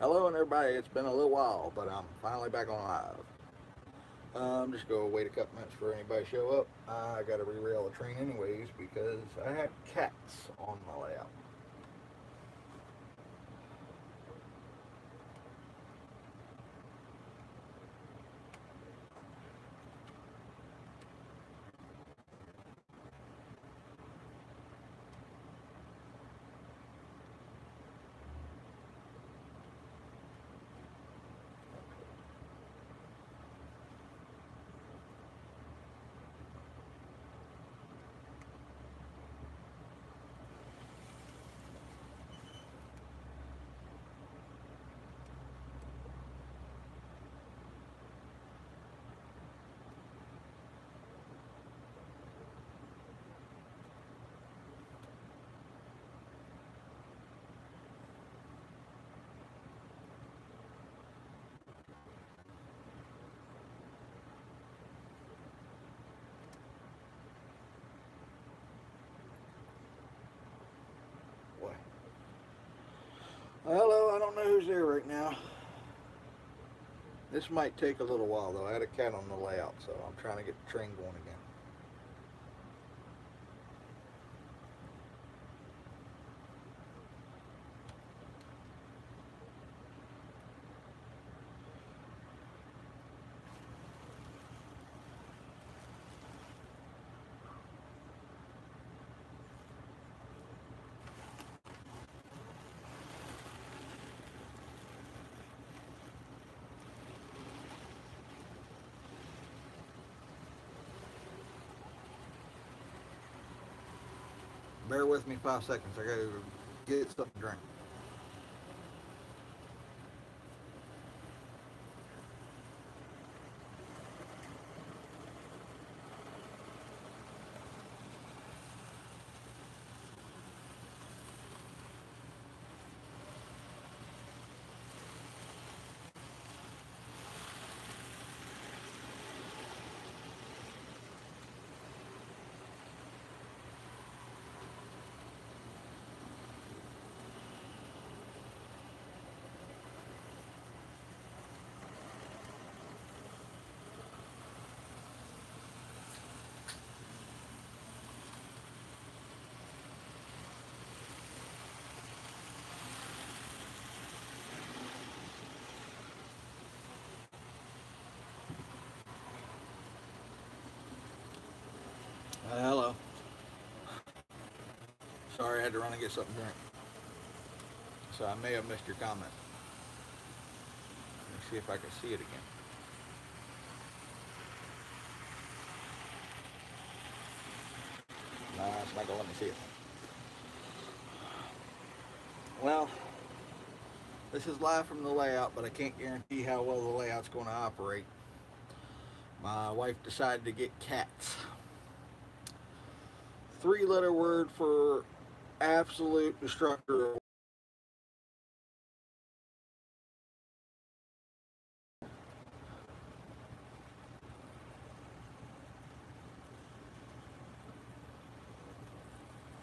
Hello and everybody, it's been a little while, but I'm finally back on live. I'm just gonna wait a couple minutes for anybody to show up. I gotta re-rail the train anyways because I have cats on my layout. Boy. Hello, I don't know who's there right now. This might take a little while though. I had a cat on the layout, so I'm trying to get the train going again. Bear with me 5 seconds. I gotta get something to drink. Hello. Sorry, I had to run and get something to drink. So I may have missed your comment. Let me see if I can see it again. Nah, it's not gonna let me see it. Well, this is live from the layout, but I can't guarantee how well the layout's going to operate. My wife decided to get cats. Three-letter word for absolute destructor.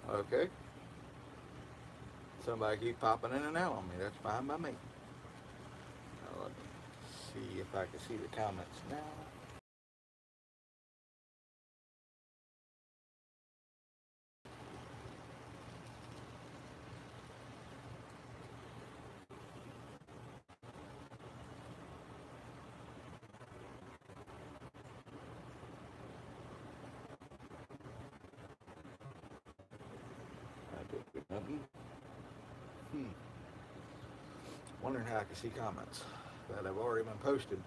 Okay. Somebody keep popping in and out on me. That's fine by me. Now let me see if I can see the comments now. I did nothing. Hmm. Wondering how I can see comments that have already been posted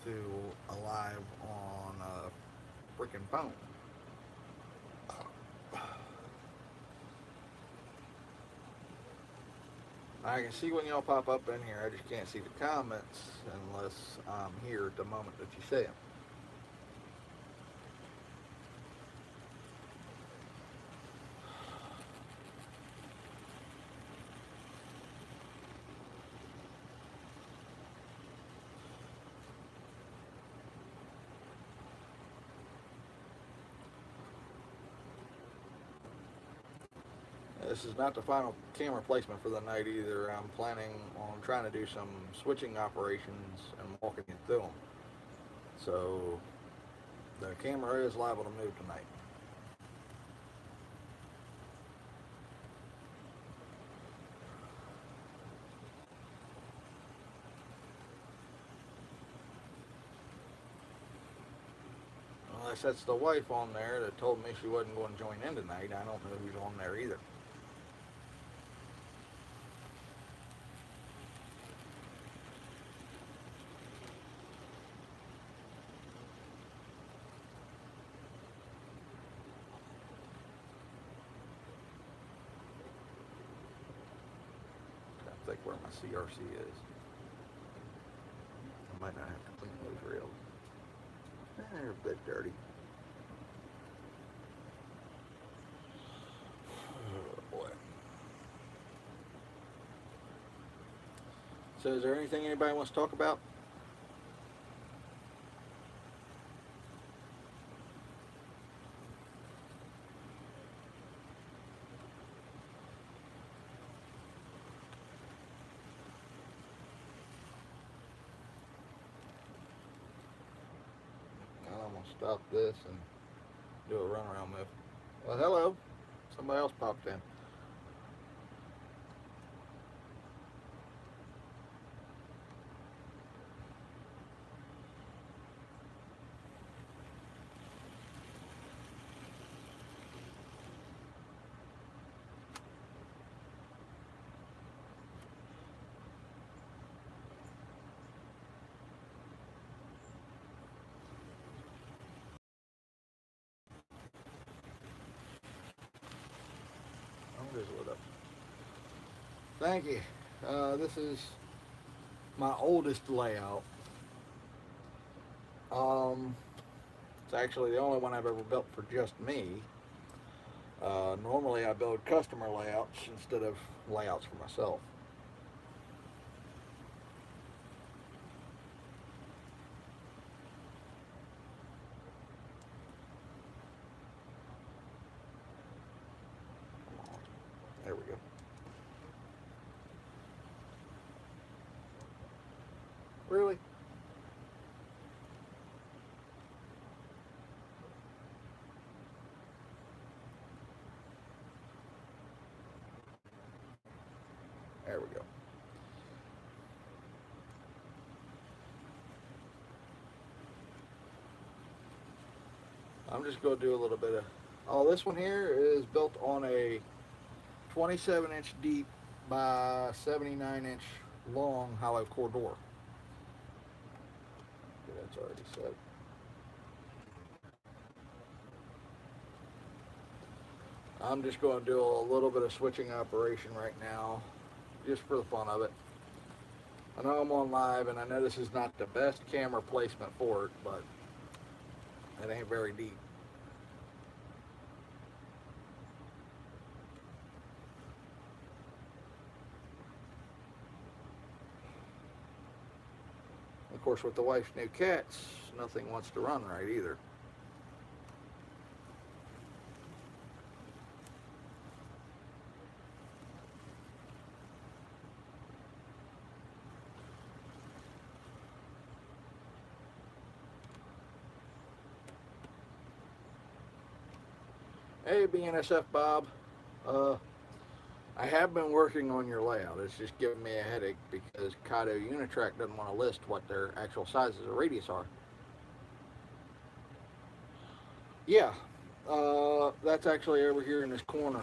through a live on a freaking phone. I can see when y'all pop up in here. I just can't see the comments unless I'm here at the moment that you say them. This is not the final camera placement for the night either. I'm planning on trying to do some switching operations and walking it through them. So the camera is liable to move tonight. Unless that's the wife on there that told me she wasn't going to join in tonight. I don't know who's on there either. I think where my CRC is. I might not have to clean those rails. They're a bit dirty. Oh boy. So is there anything anybody wants to talk about? I'm gonna stop this and do a runaround move. Well, hello. Somebody else popped in. Thank you. This is my oldest layout. It's actually the only one I've ever built for just me. Normally I build customer layouts instead of layouts for myself. There we go. Really? There we go. I'm just going to do a little bit of... Oh, this one here is built on a 27-inch deep by 79-inch long hollow core door. Okay, that's already set. I'm just going to do a little bit of switching operation right now, just for the fun of it. I know I'm on live, and I know this is not the best camera placement for it, but it ain't very deep. Of course, with the wife's new cats, nothing wants to run right either. Hey, BNSF Bob. I have been working on your layout. It's just giving me a headache because Kato Unitrack doesn't want to list what their actual sizes of radius are. Yeah, that's actually over here in this corner.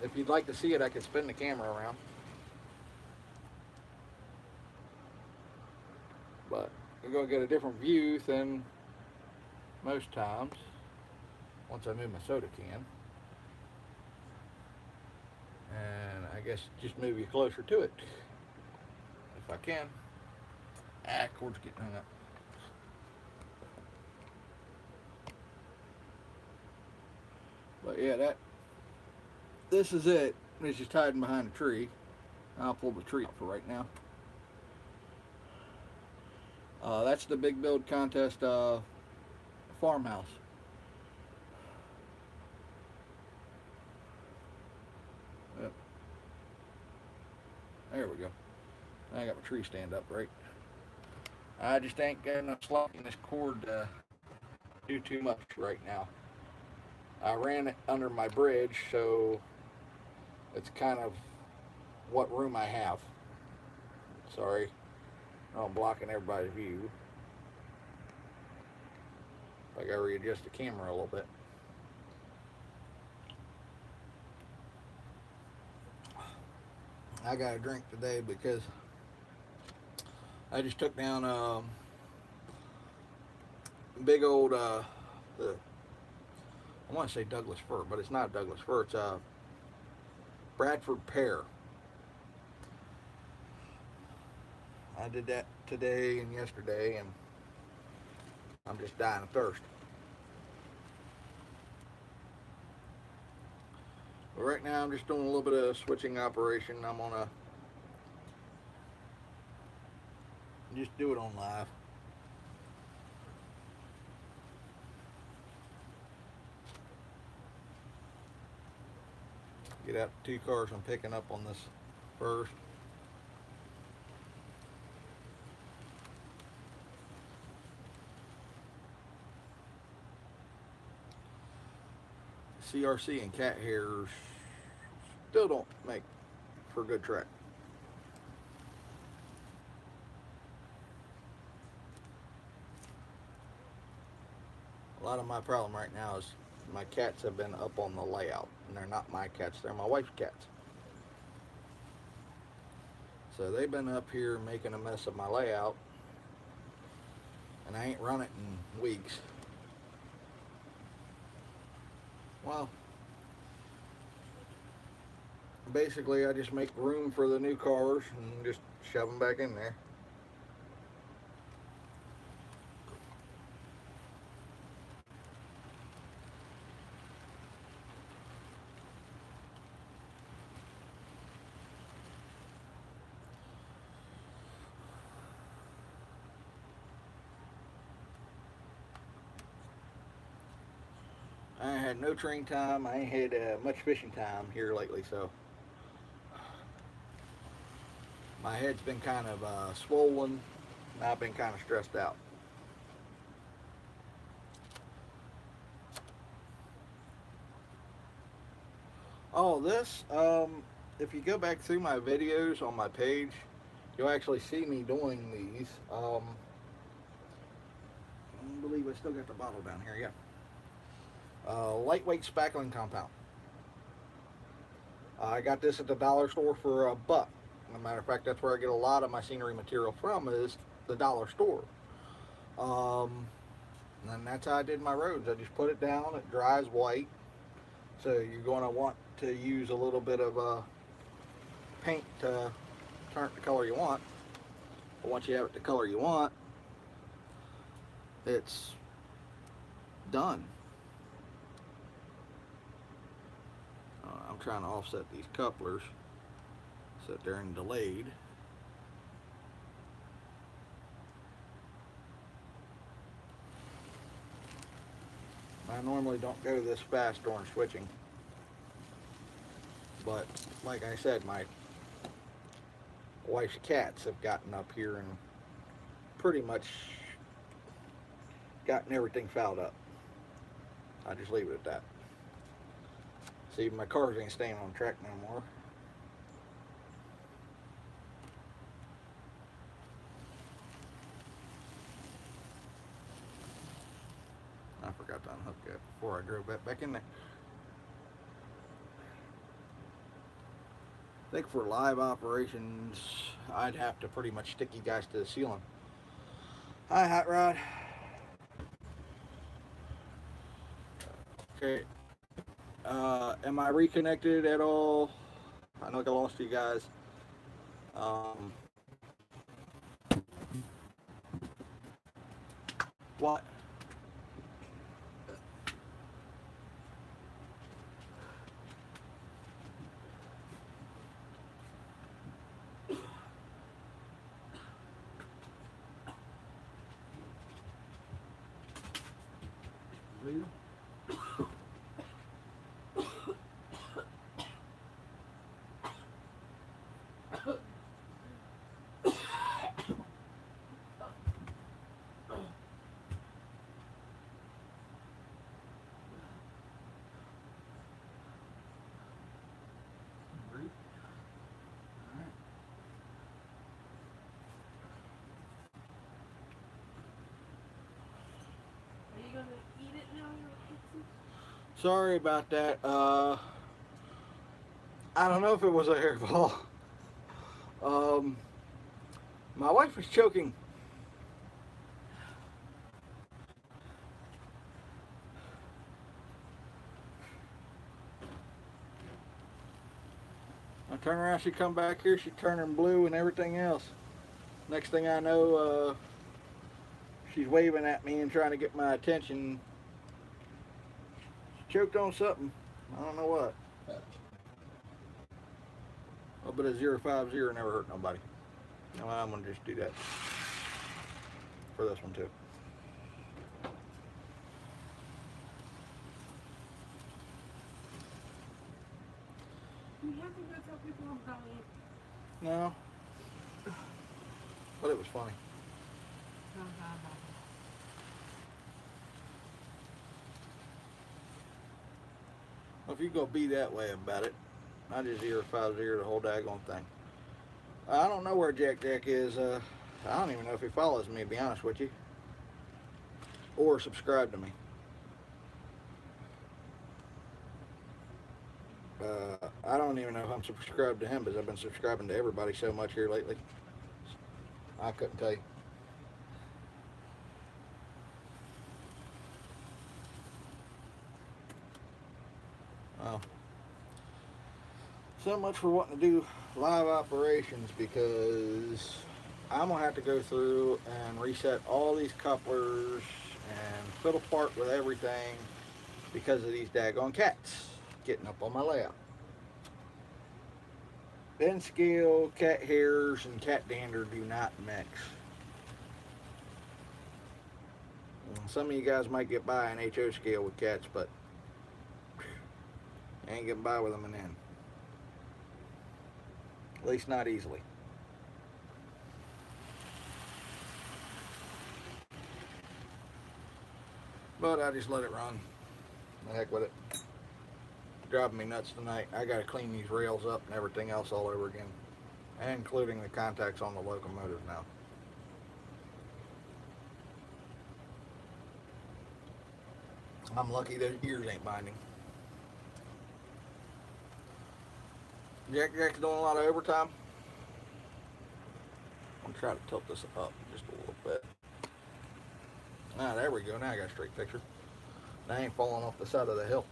If you'd like to see it, I can spin the camera around. But you're going to get a different view than most times once I move my soda can. And I guess just move you closer to it if I can. Cord's getting hung up. But yeah, this is it. It's just hiding behind a tree. I'll pull the tree up for right now. That's the Big Build Contest farmhouse. we go. I got my tree stand up right. I just ain't got enough slack in this cord to do too much right now. I ran it under my bridge, so it's kind of what room I have. Sorry, I'm blocking everybody's view. I gotta readjust the camera a little bit. I got a drink today because I just took down a big old, I want to say Douglas fir, but it's not Douglas fir. It's a Bradford pear. I did that today and yesterday, and I'm just dying of thirst. But right now, I'm just doing a little bit of switching operation. I'm gonna just do it on live. Get out the 2 cars I'm picking up on this first. CRC and cat hairs still don't make for a good track. A lot of my problem right now is my cats have been up on the layout, and they're not my cats, they're my wife's cats. So they've been up here making a mess of my layout, and I ain't run it in weeks. Well, basically I just make room for the new cars and just shove them back in there. I ain't had no train time. I ain't had much fishing time here lately, so my head's been kind of swollen, and I've been kind of stressed out. Oh, this, if you go back through my videos on my page, you'll actually see me doing these. I believe I still got the bottle down here, yeah. Lightweight spackling compound. I got this at the dollar store for $1. As a matter of fact, that's where I get a lot of my scenery material from, is the dollar store. And that's how I did my roads. I just put it down, it dries white. So you're going to want to use a little bit of paint to turn it the color you want. But once you have it the color you want, it's done. I'm trying to offset these couplers so that they're in delayed. I normally don't go this fast during switching, but like I said, my wife's cats have gotten up here and pretty much gotten everything fouled up. I just leave it at that. See, my cars ain't staying on track no more. I forgot to unhook that before I drove that back in there. I think for live operations, I'd have to pretty much stick you guys to the ceiling. Hi, Hot Rod. Okay. Am I reconnected at all? I know I lost you guys. What? Sorry about that. I don't know if it was a hairball. Um, my wife was choking. I turn around, she come back here, she turning blue and everything else. Next thing I know, she's waving at me and trying to get my attention. She choked on something. I don't know what. Oh, but a 050 never hurt nobody. No, I'm gonna just do that for this one too. You have to go tell people I'm calling. No, but it was funny. Well, if you go be that way about it, I just 050 the whole daggone thing. I don't know where Jack Jack is. I don't even know if he follows me, to be honest with you, or subscribe to me. I don't even know if I'm subscribed to him because I've been subscribing to everybody so much here lately. I couldn't tell you. Well, so much for wanting to do live operations, because I'm going to have to go through and reset all these couplers and fiddle part with everything because of these daggone cats getting up on my layout. N scale, cat hairs, and cat dander do not mix. Some of you guys might get by an HO scale with cats, but you ain't getting by with them in N. At least not easily. But I just let it run. The heck with it. Driving me nuts tonight. I gotta clean these rails up and everything else all over again, including the contacts on the locomotive now. I'm lucky their ears ain't binding. Jack's doing a lot of overtime. I'm trying to tilt this up just a little bit. Ah, there we go. Now I got a straight picture. I ain't falling off the side of the hill.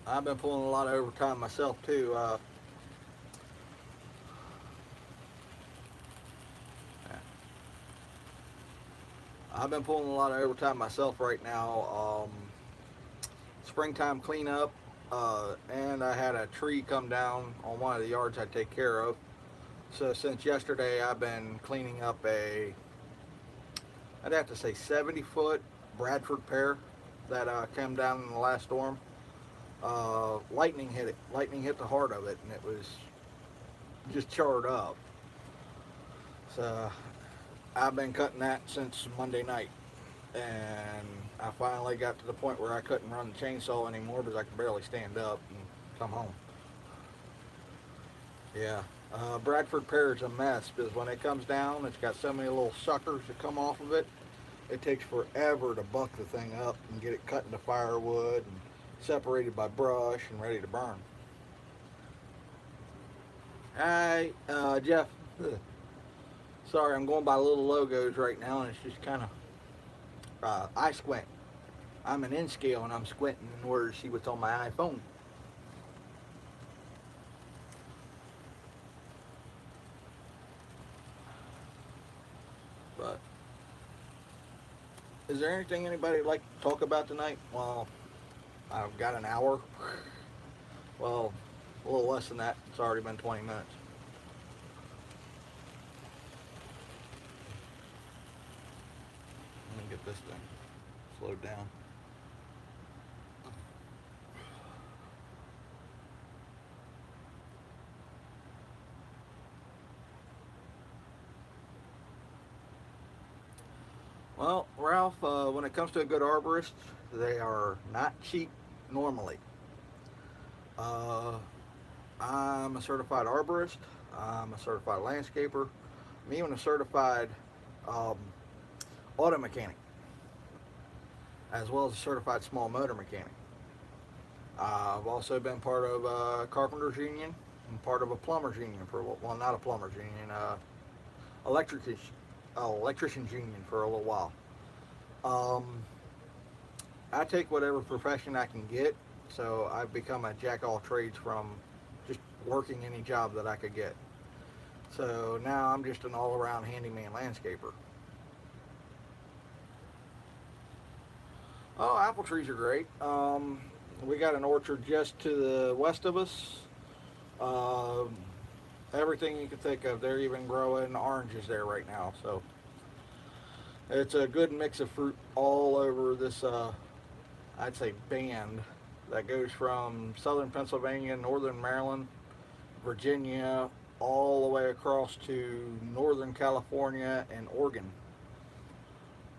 I've been pulling a lot of overtime myself too. I've been pulling a lot of overtime myself right now. Springtime cleanup, and I had a tree come down on one of the yards I take care of. So since yesterday, I've been cleaning up I'd have to say 70-foot Bradford pear that came down in the last storm. Lightning hit it. Lightning hit the heart of it, and it was just charred up. So I've been cutting that since Monday night, and I finally got to the point where I couldn't run the chainsaw anymore because I could barely stand up and come home. Yeah, Bradford pear is a mess because when it comes down, it's got so many little suckers that come off of it. It takes forever to buck the thing up and get it cut into firewood and separated by brush and ready to burn. Hi, Jeff. Sorry, I'm going by little logos right now, and it's just kind of, I squint. I'm an N scale, and I'm squinting in order to see what's on my iPhone. But is there anything anybody would like to talk about tonight? Well, I've got an hour. Well, a little less than that. It's already been 20 minutes. Let me get this thing slowed down. Well, Ralph, when it comes to a good arborist, they are not cheap normally. Uh, I'm a certified arborist. I'm a certified landscaper. I'm even a certified um, auto mechanic. as well as a certified small motor mechanic. I've also been part of a carpenters union and part of a plumbers union for, well, not a plumbers union, electric electricians union for a little while. Um, I take whatever profession I can get, so I've become a jack of all trades from just working any job that I could get. So now I'm just an all-around handyman landscaper. Oh, apple trees are great. We got an orchard just to the west of us. Um, Everything you can think of. They're even growing oranges there right now. So it's a good mix of fruit all over this, I'd say, band that goes from southern Pennsylvania, northern Maryland, Virginia, all the way across to northern California and Oregon.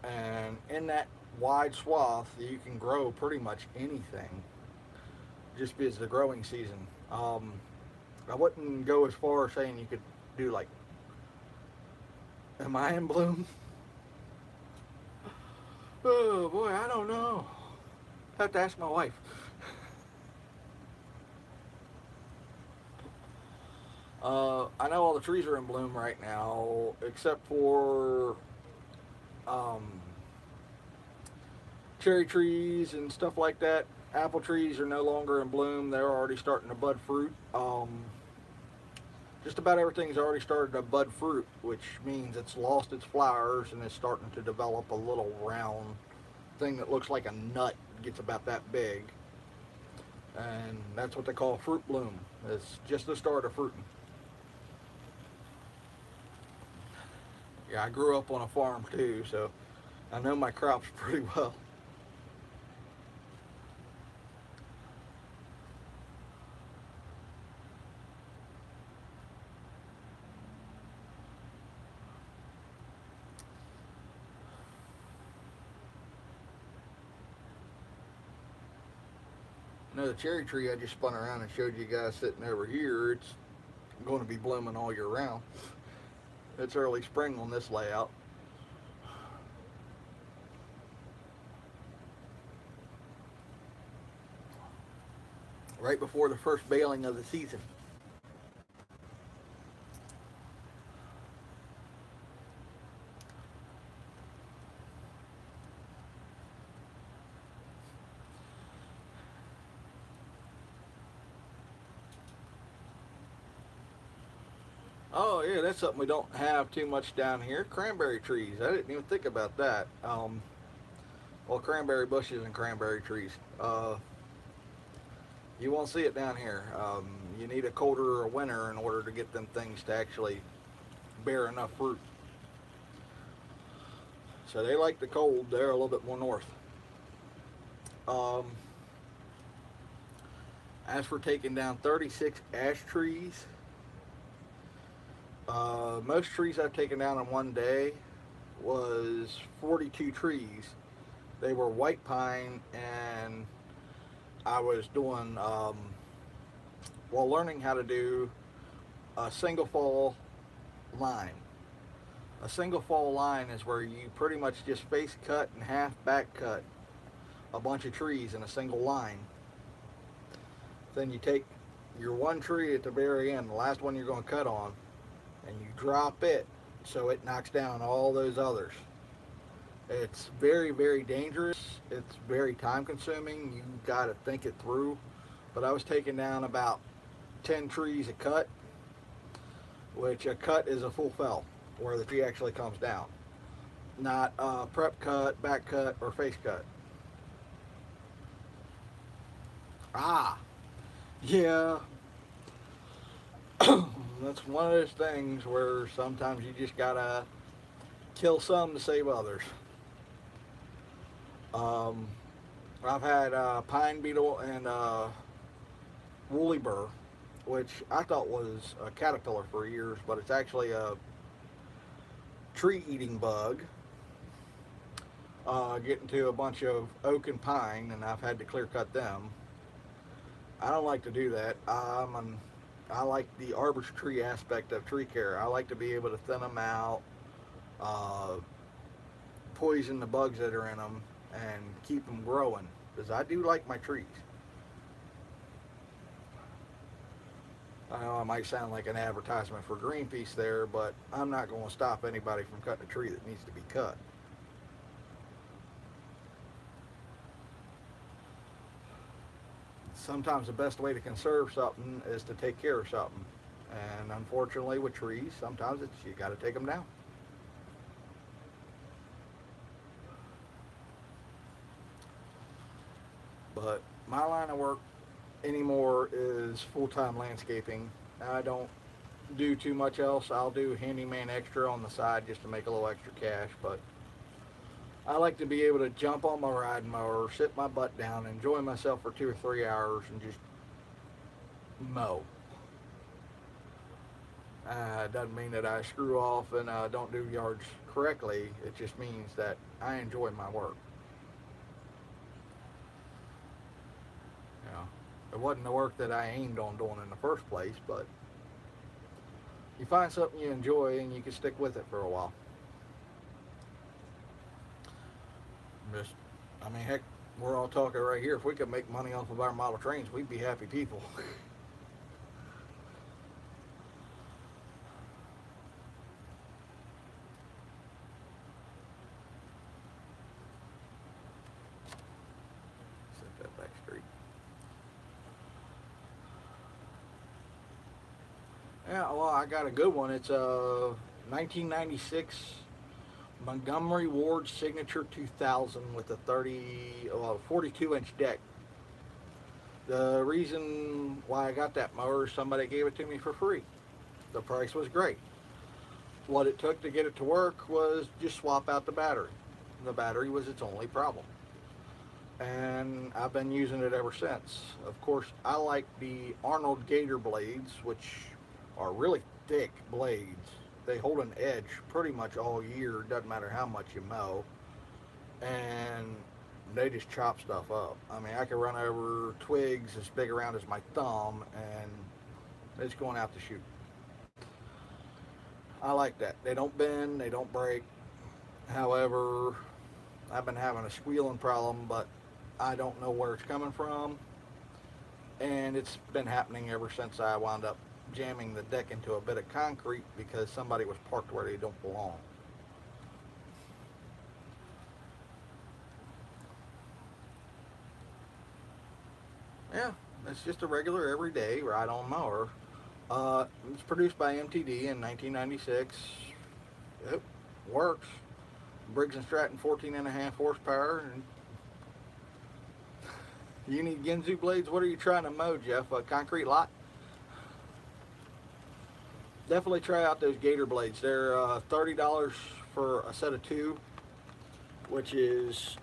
And in that wide swath, you can grow pretty much anything just because of the growing season. I wouldn't go as far as saying you could do like, am I in bloom? Oh boy, I don't know. Have to ask my wife. I know all the trees are in bloom right now, except for um, cherry trees and stuff like that. Apple trees are no longer in bloom. They're already starting to bud fruit. Just about everything's already started to bud fruit, which means it's lost its flowers and is starting to develop a little round thing that looks like a nut. Gets about that big. And that's what they call fruit bloom. It's just the start of fruiting. Yeah, I grew up on a farm too, so I know my crops pretty well. You know, the cherry tree I just spun around and showed you guys sitting over here, it's going to be blooming all year round. It's early spring on this layout. Right before the first baling of the season. Oh yeah, that's something we don't have too much down here. Cranberry trees. I didn't even think about that. Well, cranberry bushes and cranberry trees. You won't see it down here. You need a colder winter in order to get them things to actually bear enough fruit. So they like the cold. They're a little bit more north. Um, as for taking down 36 ash trees, most trees I've taken down in one day was 42 trees. They were white pine, and I was doing, learning how to do a single fall line. A single fall line is where you pretty much just face cut and half back cut a bunch of trees in a single line. Then you take your one tree at the very end, the last one you're going to cut on, and you drop it so it knocks down all those others. It's very, very dangerous. It's very time consuming. You got to think it through. But I was taking down about 10 trees a cut, which a cut is a full fell, where the tree actually comes down. Not prep cut, back cut, or face cut. Yeah. That's one of those things where sometimes you just gotta kill some to save others. I've had pine beetle and woolly burr, which I thought was a caterpillar for years, but it's actually a tree-eating bug. Getting to a bunch of oak and pine, and I've had to clear cut them. I don't like to do that. I like the arboristry aspect of tree care. I like to be able to thin them out, poison the bugs that are in them, and keep them growing, because I do like my trees. I know I might sound like an advertisement for Greenpeace there, but I'm not going to stop anybody from cutting a tree that needs to be cut. Sometimes the best way to conserve something is to take care of something. And unfortunately, with trees, sometimes it's you got to take them down. But my line of work anymore is full-time landscaping. I don't do too much else. I'll do handyman extra on the side just to make a little extra cash, but I like to be able to jump on my riding mower, sit my butt down, enjoy myself for 2 or 3 hours, and just mow. Doesn't mean that I screw off and don't do yards correctly. It just means that I enjoy my work. You know, it wasn't the work that I aimed on doing in the first place, but you find something you enjoy and you can stick with it for a while. Just, I mean, heck, we're all talking right here. If we could make money off of our model trains, we'd be happy people. Set that back straight. Yeah, well, I got a good one. It's a 1996 Montgomery Ward Signature 2000 with a 42-inch deck. The reason why I got that mower is somebody gave it to me for free. The price was great. What it took to get it to work was just swap out the battery. The battery was its only problem. And I've been using it ever since. Of course, I like the Arnold Gator blades, which are really thick blades. They hold an edge pretty much all year, doesn't matter how much you mow. And they just chop stuff up. I mean, I can run over twigs as big around as my thumb and it's going out to shoot. I like that. They don't bend, they don't break. However, I've been having a squealing problem, but I don't know where it's coming from. And it's been happening ever since I wound up jamming the deck into a bit of concrete because somebody was parked where they don't belong. Yeah, it's just a regular everyday ride-on mower. It's produced by MTD in 1996. It works. Briggs & Stratton 14.5 horsepower. And you need Ginsu blades? What are you trying to mow, Jeff? A concrete lot? Definitely try out those Gator blades. They're $30 for a set of two, which is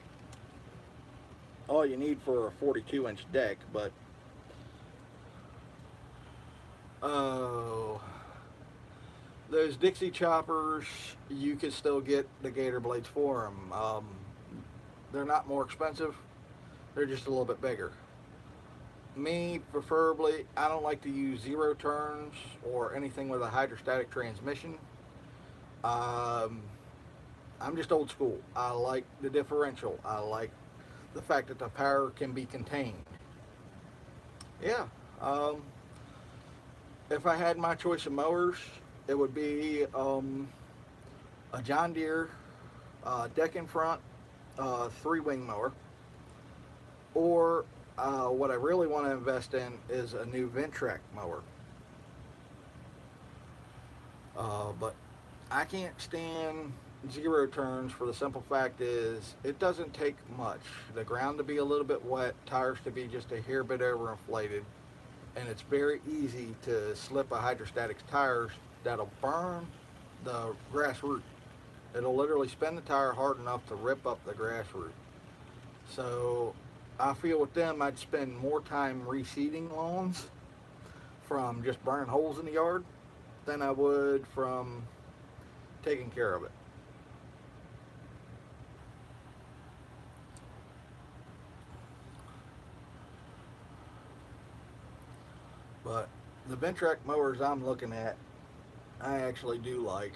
all you need for a 42-inch deck. But oh, those Dixie choppers, you can still get the Gator blades for them. They're not more expensive. They're just a little bit bigger. Me, preferably, I don't like to use zero turns or anything with a hydrostatic transmission. I'm just old school. I like the differential. I like the fact that the power can be contained. Yeah. If I had my choice of mowers, it would be a John Deere deck in front 3-wing mower, or what I really want to invest in is a new Ventrac mower. But I can't stand zero turns for the simple fact is it doesn't take much. The ground to be a little bit wet, tires to be just a hair bit overinflated, and it's very easy to slip a hydrostatic tires that'll burn the grass root. It'll literally spin the tire hard enough to rip up the grass root. So I feel with them I'd spend more time reseeding lawns from just burning holes in the yard than I would from taking care of it. But the Ventrac mowers I'm looking at, I actually do like.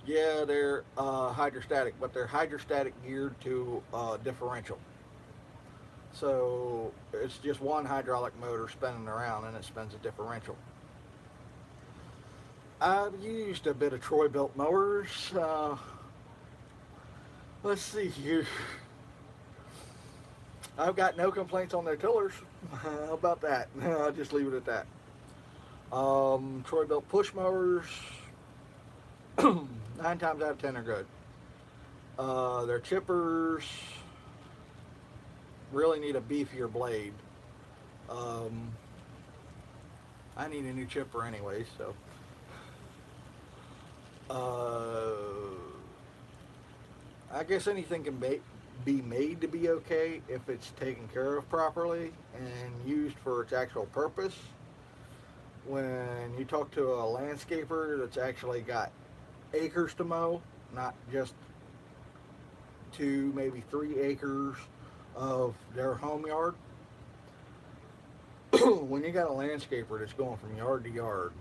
Yeah, they're hydrostatic, but they're hydrostatic geared to differential. So it's just one hydraulic motor spinning around and it spins a differential. I've used a bit of Troy built mowers. Let's see here. I've got no complaints on their tillers. How about that? I'll just leave it at that. Troy built push mowers, 9 times out of 10 are good. Their chippers really need a beefier blade. Um, I need a new chipper anyway, so. I guess anything can be made to be okay if it's taken care of properly and used for its actual purpose. When you talk to a landscaper that's actually got acres to mow, not just 2, maybe 3 acres of their home yard. When you got a landscaper that's going from yard to yard,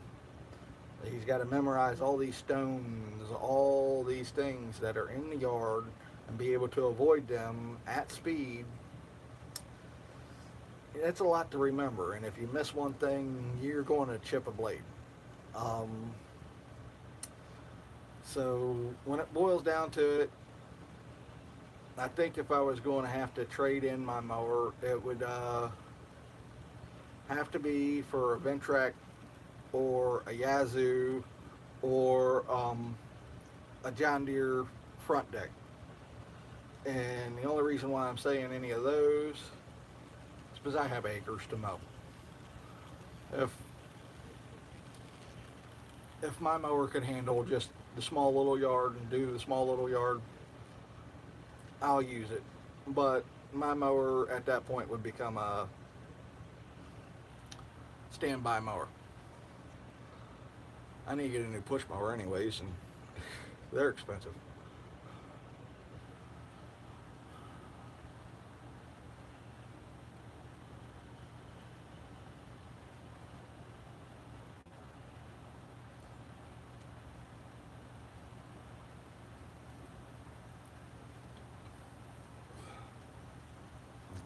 he's got to memorize all these stones, all these things that are in the yard, and be able to avoid them at speed. It's a lot to remember, and if you miss one thing, you're going to chip a blade. So when it boils down to it, I think if I was going to have to trade in my mower, it would have to be for a Ventrac or a Yazoo or a John Deere front deck. And the only reason why I'm saying any of those is because I have acres to mow. If my mower could handle just the small little yard and do the small little yard, I'll use it. But my mower at that point would become a standby mower. I need to get a new push mower anyways, and they're expensive.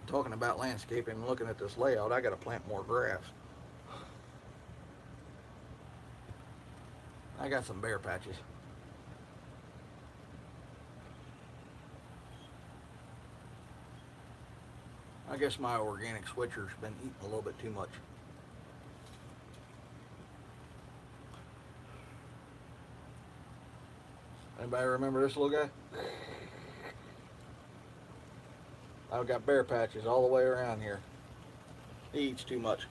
Talking about landscaping and looking at this layout, I got to plant more grass. I got some bare patches. I guess my organic switcher's been eating a little bit too much. Anybody remember this little guy? I've got bare patches all the way around here. He eats too much.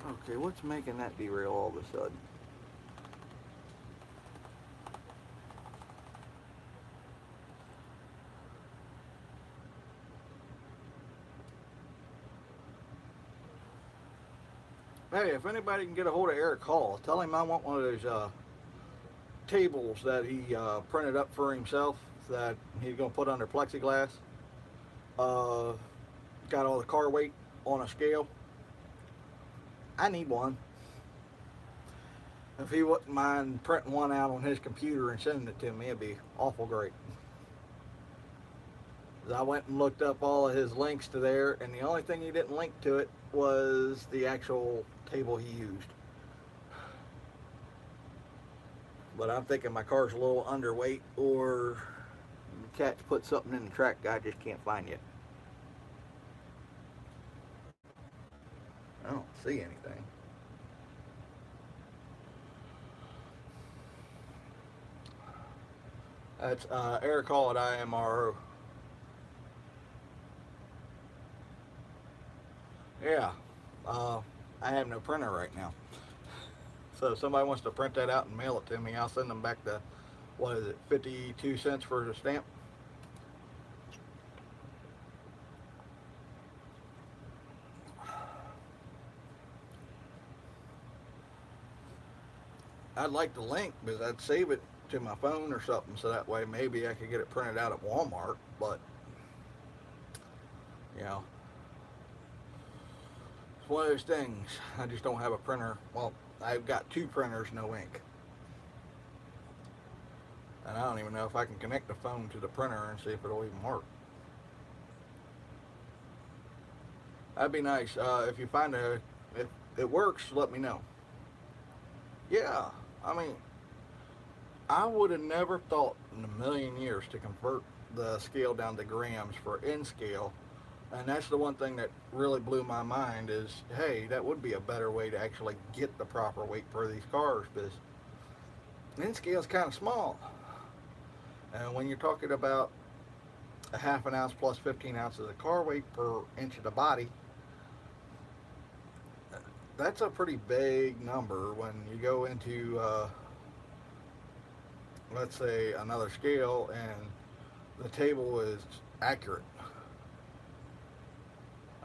Okay, what's making that derail all of a sudden? Hey, if anybody can get a hold of Eric Hall, tell him I want one of those tables that he printed up for himself that he's going to put under plexiglass. Got all the car weight on a scale. I need one. If he wouldn't mind printing one out on his computer and sending it to me, it'd be awful great. I went and looked up all of his links to there, and the only thing he didn't link to it was the actual table he used. But I'm thinking my car's a little underweight, or the cat's put something in the track I just can't find yet. I don't see anything. That's Eric Hall at IMRO. Yeah, I have no printer right now. So if somebody wants to print that out and mail it to me, I'll send them back the, what is it, 52 cents for the stamp? I'd like the link because I'd save it to my phone or something, so that way maybe I could get it printed out at Walmart, but, you know. It's one of those things. I just don't have a printer. Well, I've got 2 printers, no ink. And I don't even know if I can connect the phone to the printer and see if it'll even work. That'd be nice. If you find if it works, let me know. Yeah, I mean, I would have never thought in a million years to convert the scale down to grams for N scale. And that's the one thing that really blew my mind is, hey, that would be a better way to actually get the proper weight for these cars, because N scale is kind of small. And when you're talking about a half an ounce plus 15 ounces of car weight per inch of the body, that's a pretty big number when you go into, let's say, another scale and the table is accurate.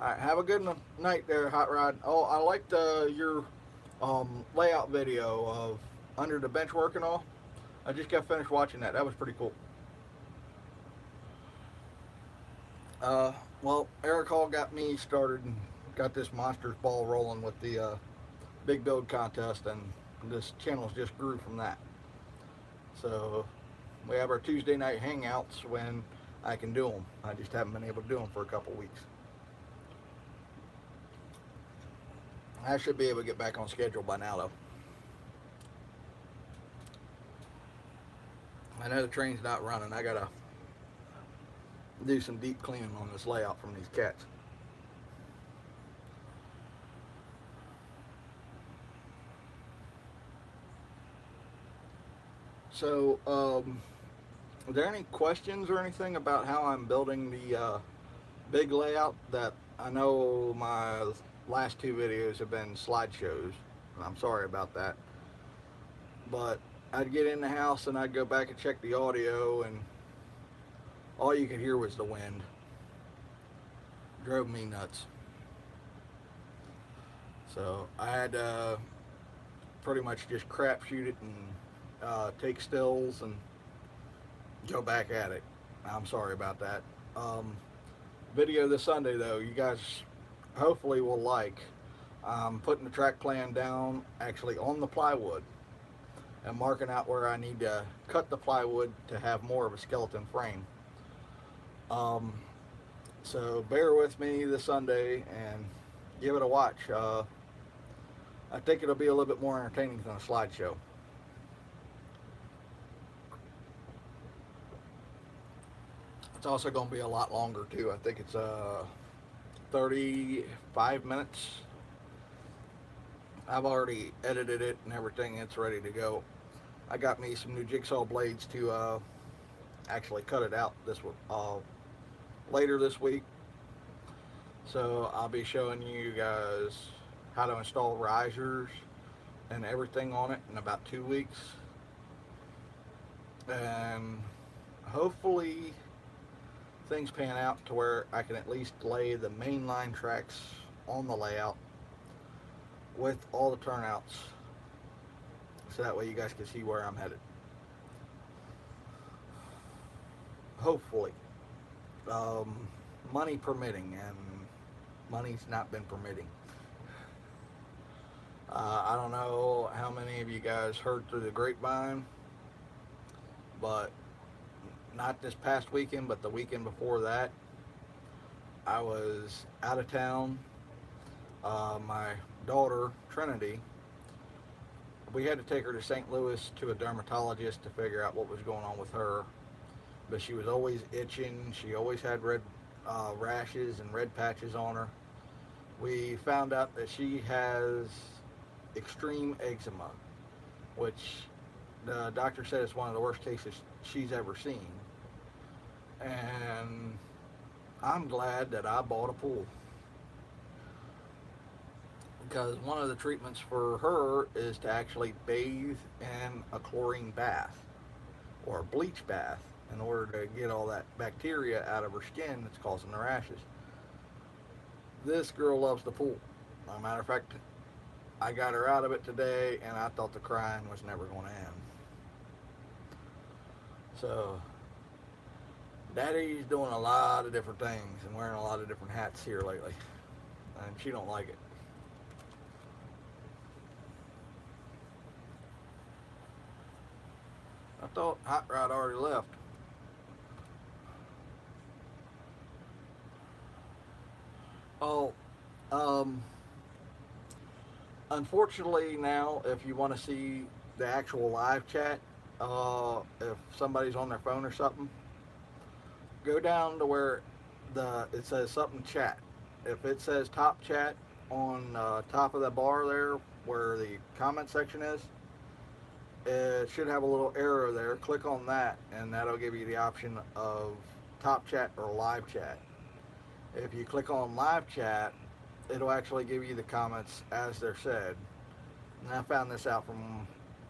All right, have a good night there, Hot Rod. Oh, I liked your layout video of under the bench work and all. I just got finished watching that. That was pretty cool. Well, Eric Hall got me started and got this monsters ball rolling with the big build contest, and this channel's just grew from that. So we have our Tuesday night hangouts when I can do them. I just haven't been able to do them for a couple weeks. I should be able to get back on schedule by now, though. I know the train's not running. I gotta do some deep cleaning on this layout from these cats. So, are there any questions or anything about how I'm building the big layout? That I know my last 2 videos have been slideshows, and I'm sorry about that. But I'd get in the house and I'd go back and check the audio, and all you could hear was the wind. Drove me nuts. So I had to pretty much just crapshoot it and take stills and go back at it. I'm sorry about that. Video this Sunday, though, you guys hopefully will like. I'm putting the track plan down actually on the plywood and marking out where I need to cut the plywood to have more of a skeleton frame. So bear with me this Sunday and give it a watch. I think it'll be a little bit more entertaining than a slideshow. It's also going to be a lot longer too. I think it's 35 minutes. I've already edited it and everything. It's ready to go. I got me some new jigsaw blades to actually cut it out later this week. So I'll be showing you guys how to install risers and everything on it in about 2 weeks. And hopefully things pan out to where I can at least lay the mainline tracks on the layout with all the turnouts, so that way you guys can see where I'm headed. Hopefully. Money permitting, and money's not been permitting. I don't know how many of you guys heard through the grapevine, but not this past weekend, but the weekend before that, I was out of town. My daughter, Trinity, we had to take her to St. Louis to a dermatologist to figure out what was going on with her. But she was always itching. She always had red rashes and red patches on her. We found out that she has extreme eczema, which the doctor said is one of the worst cases she's ever seen. And I'm glad that I bought a pool, because one of the treatments for her is to actually bathe in a chlorine bath or a bleach bath in order to get all that bacteria out of her skin that's causing the rashes. This girl loves the pool. As a matter of fact, I got her out of it today, and I thought the crying was never going to end. So Daddy's doing a lot of different things and wearing a lot of different hats here lately, and she don't like it. I thought Hot Rod already left. Oh, um, unfortunately now, if you want to see the actual live chat, if somebody's on their phone or something, go down to where it says something chat. If it says top chat on top of the bar there, where the comment section is, it should have a little arrow there. Click on that, and that'll give you the option of top chat or live chat. If you click on live chat, it'll actually give you the comments as they're said. And I found this out from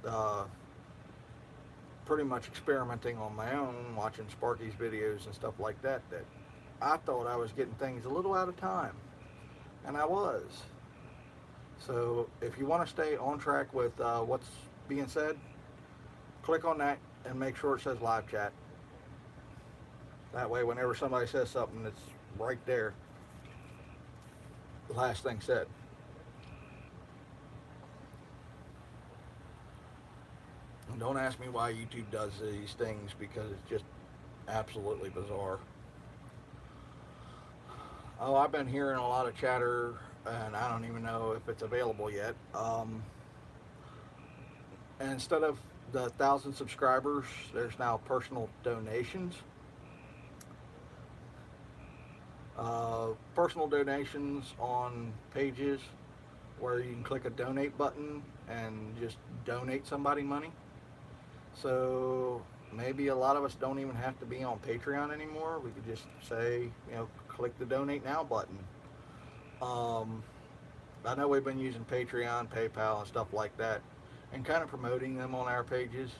uh, pretty much experimenting on my own, watching Sparky's videos and stuff like that, that I thought I was getting things a little out of time. And I was. So if you want to stay on track with what's being said, click on that and make sure it says live chat. That way, whenever somebody says something, it's right there. The last thing said. And don't ask me why YouTube does these things, because it's just absolutely bizarre. Oh, I've been hearing a lot of chatter, and I don't even know if it's available yet. And instead of the 1,000 subscribers, there's now personal donations. Personal donations on pages where you can click a donate button and just donate somebody money. So maybe a lot of us don't even have to be on Patreon anymore. We could just say, click the donate now button. I know we've been using Patreon, PayPal, and stuff like that, and kind of promoting them on our pages.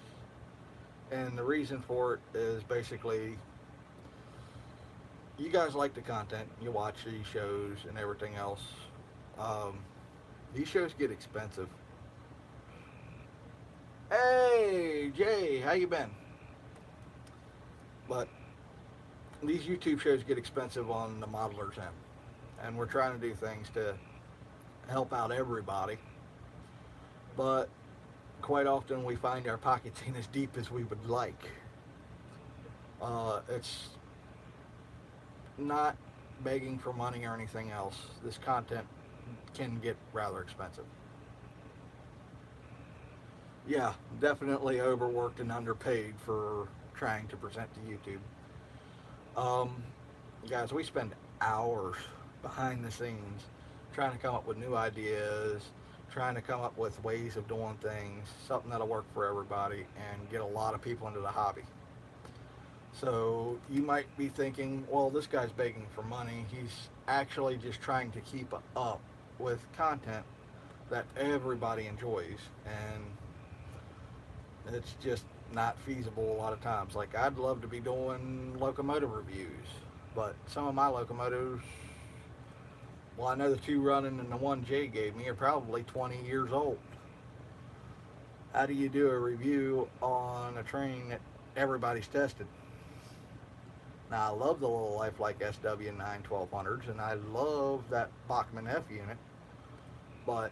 And the reason for it is basically, you guys like the content, you watch these shows and everything else. These shows get expensive. Hey, Jay, how you been? But these YouTube shows get expensive on the modelers' end. And we're trying to do things to help out everybody. But quite often we find our pockets ain't as deep as we would like. It's not begging for money or anything else. This content can get rather expensive. Yeah, definitely overworked and underpaid for trying to present to YouTube. Guys, we spend hours behind the scenes trying to come up with new ideas, trying to come up with ways of doing things, something that'll work for everybody and get a lot of people into the hobby. So you might be thinking, well, this guy's begging for money. He's actually just trying to keep up with content that everybody enjoys, and it's just not feasible a lot of times. Like, I'd love to be doing locomotive reviews, but some of my locomotives, well, I know the two running and the one Jay gave me are probably 20 years old. How do you do a review on a train that everybody's tested? Now, I love the little Lifelike SW9 1200s, and I love that Bachmann F unit, but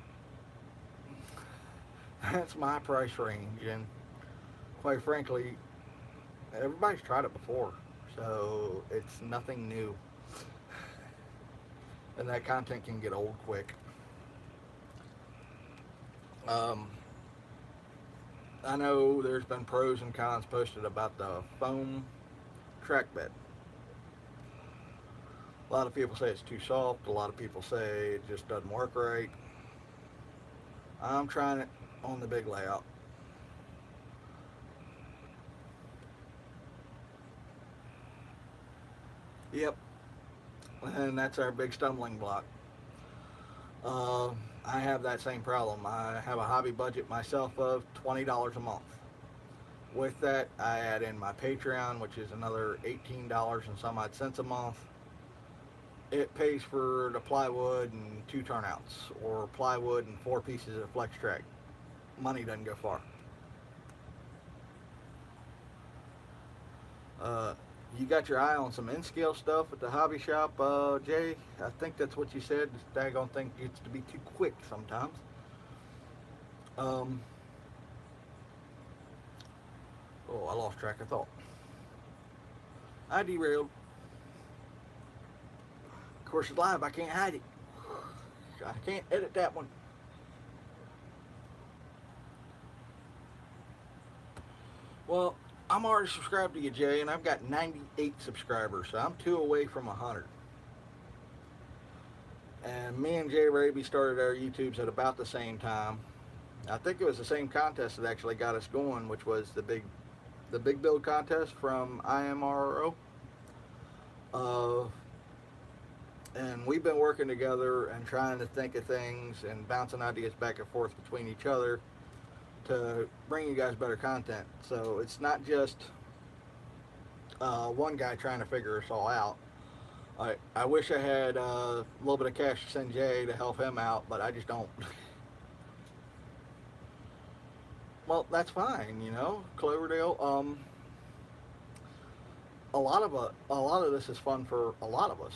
that's my price range, and quite frankly, everybody's tried it before, so it's nothing new. And that content can get old quick. I know there's been pros and cons posted about the foam track bed. A lot of people say it's too soft. A lot of people say it just doesn't work right. I'm trying it on the big layout. Yep. And that's our big stumbling block. I have that same problem. I have a hobby budget myself of $20 a month. With that, I add in my Patreon, which is another $18 and some odd cents a month. It pays for the plywood and 2 turnouts, or plywood and 4 pieces of flex track. Money doesn't go far. You got your eye on some N-scale stuff at the hobby shop, Jay? I think that's what you said. This daggone thing gets to be too quick sometimes. Oh, I lost track of thought. I derailed. Of course, it's live. I can't hide it. I can't edit that one. Well, I'm already subscribed to you, Jay, and I've got 98 subscribers, so I'm 2 away from 100. And me and Jay Raby started our YouTubes at about the same time. I think it was the same contest that actually got us going, which was the big build contest from IMRO. And we've been working together and trying to think of things and bouncing ideas back and forth between each other to bring you guys better content. So it's not just one guy trying to figure us all out. I wish I had a little bit of cash to send Jay to help him out, but I just don't. Well, that's fine, you know, Cloverdale. A lot of this is fun for a lot of us.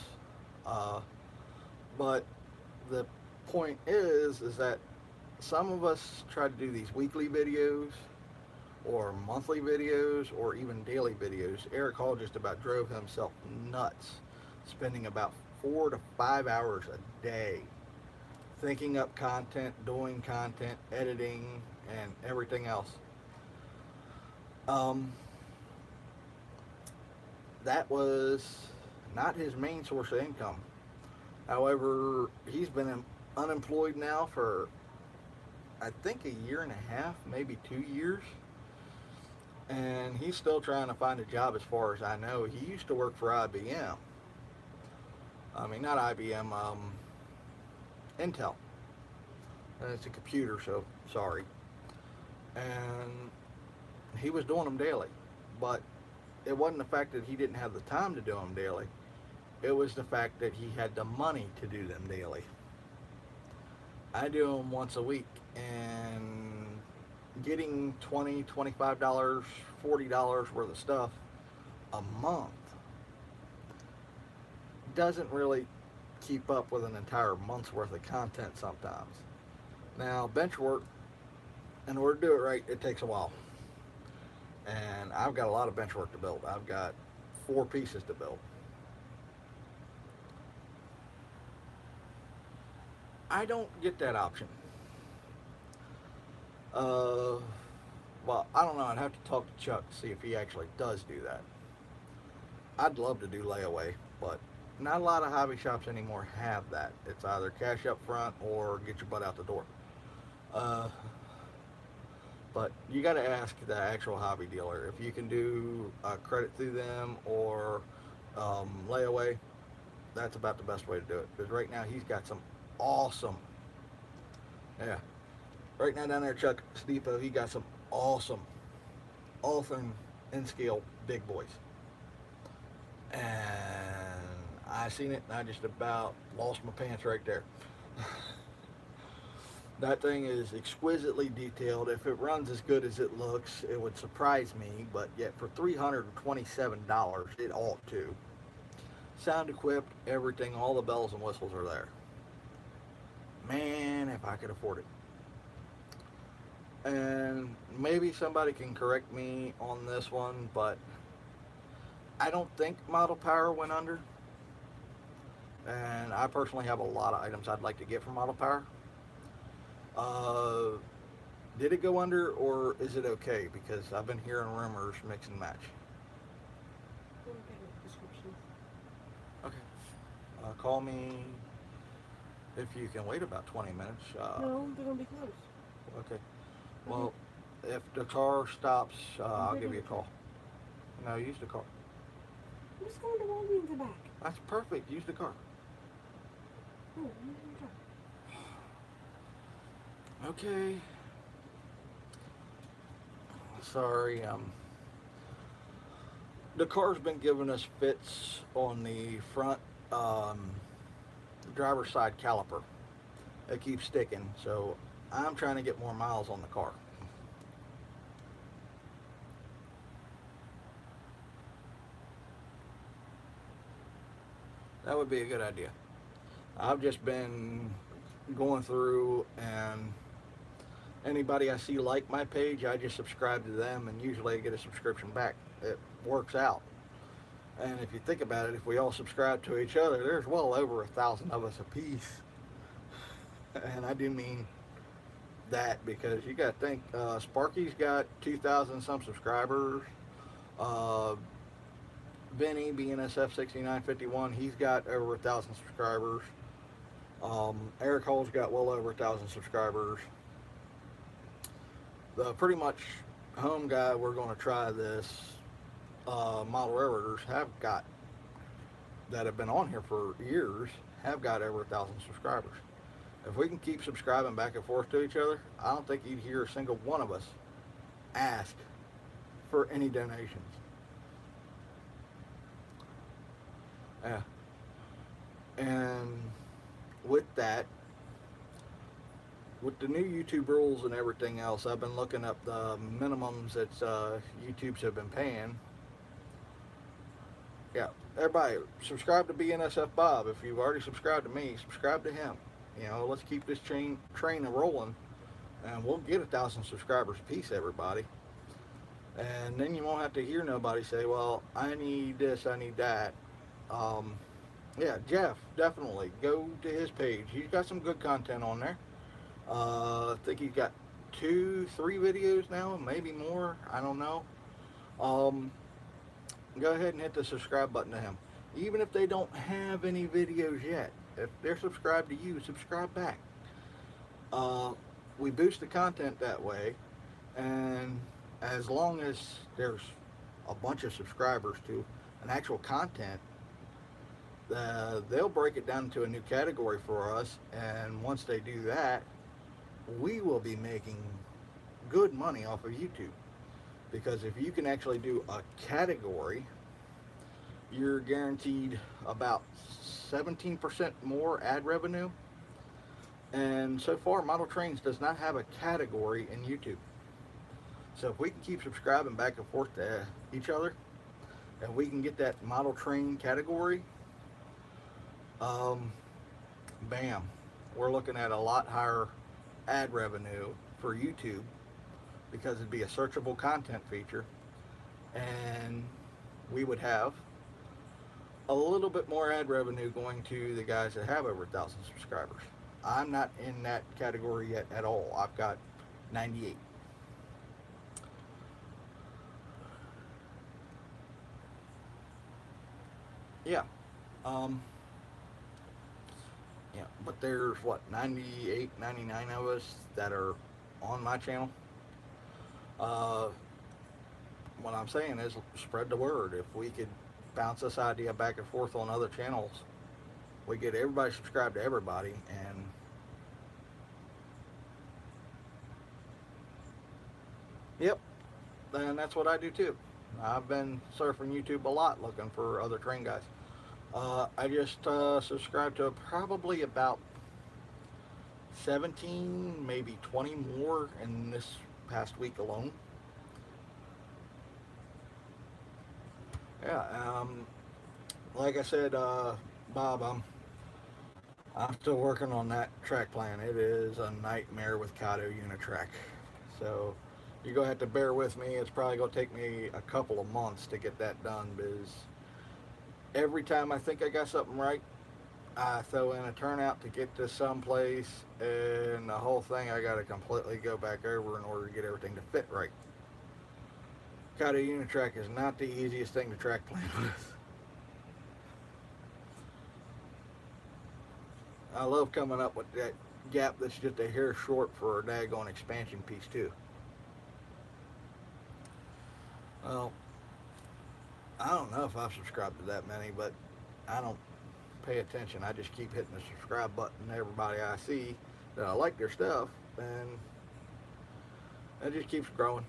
But the point is that some of us try to do these weekly videos or monthly videos or even daily videos. Eric Hall just about drove himself nuts, spending about 4 to 5 hours a day thinking up content, doing content, editing, and everything else. That was not his main source of income. However, he's been unemployed now for, I think, a year and a half, maybe 2 years. And he's still trying to find a job as far as I know. He used to work for IBM. I mean, not IBM, Intel. And it's a computer, so sorry. And he was doing them daily. But it wasn't the fact that he didn't have the time to do them daily. It was the fact that he had the money to do them daily. I do them once a week, and getting $20, $25, $40 worth of stuff a month doesn't really keep up with an entire month's worth of content sometimes. Now, bench work, in order to do it right, it takes a while. And I've got a lot of bench work to build. I've got 4 pieces to build. I don't get that option. Well, I don't know. I'd have to talk to Chuck to see if he actually does do that. I'd love to do layaway, but not a lot of hobby shops anymore have that. It's either cash up front or get your butt out the door. But you got to ask the actual hobby dealer if you can do credit through them or layaway. That's about the best way to do it. Because right now he's got some awesome, yeah. Right now down there, Chuck Steepo, he got some awesome in-scale big boys. And I seen it and I just about lost my pants right there. That thing is exquisitely detailed. If it runs as good as it looks, it would surprise me, but yet for $327, it ought to. Sound equipped, everything, all the bells and whistles are there. Man, if I could afford it. And maybe somebody can correct me on this one, but I don't think Model Power went under. And I personally have a lot of items I'd like to get from Model Power. Did it go under, or is it okay? Because I've been hearing rumors mix and match. We'll get a description. Okay. Call me if you can wait about 20 minutes. No, they're gonna be closed. Okay. Well, if the car stops, I'll give you a call. No, use the car. I'm just going to Walgreens and back. That's perfect. Use the car. Oh, I'm gonna try. Okay. Sorry, the car's been giving us fits on the front driver's side caliper. It keeps sticking, so I'm trying to get more miles on the car. That would be a good idea. I've just been going through and Anybody I see like my page, I just subscribe to them, and usually I get a subscription back. It works out. And if you think about it, if we all subscribe to each other, there's well over 1,000 of us a piece. And I do mean that, because you got to think, Sparky's got 2,000 some subscribers. Uh, Vinny, BNSF 6951, he's got over 1,000 subscribers. Eric Hull's got well over 1,000 subscribers. The pretty much home guy we're going to try this, model railroaders that have been on here for years, have got over 1,000 subscribers. If we can keep subscribing back and forth to each other, I don't think you'd hear a single one of us ask for any donations. Yeah. And with that, with the new YouTube rules and everything else, I've been looking up the minimums that YouTube's have been paying. Yeah, everybody, subscribe to BNSF Bob. If you've already subscribed to me, subscribe to him. You know, let's keep this train rolling, and we'll get 1,000 subscribers apiece, everybody. And then you won't have to hear nobody say, well, I need this, I need that. Yeah, Jeff, definitely go to his page. He's got some good content on there. I think he's got 2-3 videos now, maybe more, I don't know. Go ahead and hit the subscribe button to him. Even if they don't have any videos yet, if they're subscribed to you, subscribe back. We boost the content that way, and as long as there's a bunch of subscribers to an actual content, they'll break it down into a new category for us, and once they do that, we will be making good money off of YouTube. Because if you can actually do a category, you're guaranteed about 17% more ad revenue. And so far, Model Trains does not have a category in YouTube. So if we can keep subscribing back and forth to each other, and we can get that Model Train category, bam, we're looking at a lot higher ad revenue for YouTube, because it'd be a searchable content feature, and we would have a little bit more ad revenue going to the guys that have over 1,000 subscribers. I'm not in that category yet at all. I've got 98. Yeah. Yeah, but there's what, 98, 99 of us that are on my channel. What I'm saying is, spread the word. If we could bounce this idea back and forth on other channels, we get everybody subscribed to everybody, and yep, and that's what I do too. I've been surfing YouTube a lot looking for other train guys. I just subscribed to probably about 17, maybe 20 more in this past week alone. Yeah, like I said, Bob, I'm still working on that track plan. It is a nightmare with Kato Unitrack. So you're going to have to bear with me. It's probably going to take me a couple of months to get that done, because every time I think I got something right, I throw in a turnout to get to someplace, and the whole thing I got to completely go back over in order to get everything to fit right. Kato Unitrack is not the easiest thing to track plan with. I love coming up with that gap that's just a hair short for a daggone expansion piece too. Well, I don't know if I've subscribed to that many, but I don't pay attention. I just keep hitting the subscribe button to everybody I see that I like their stuff, and it just keeps growing.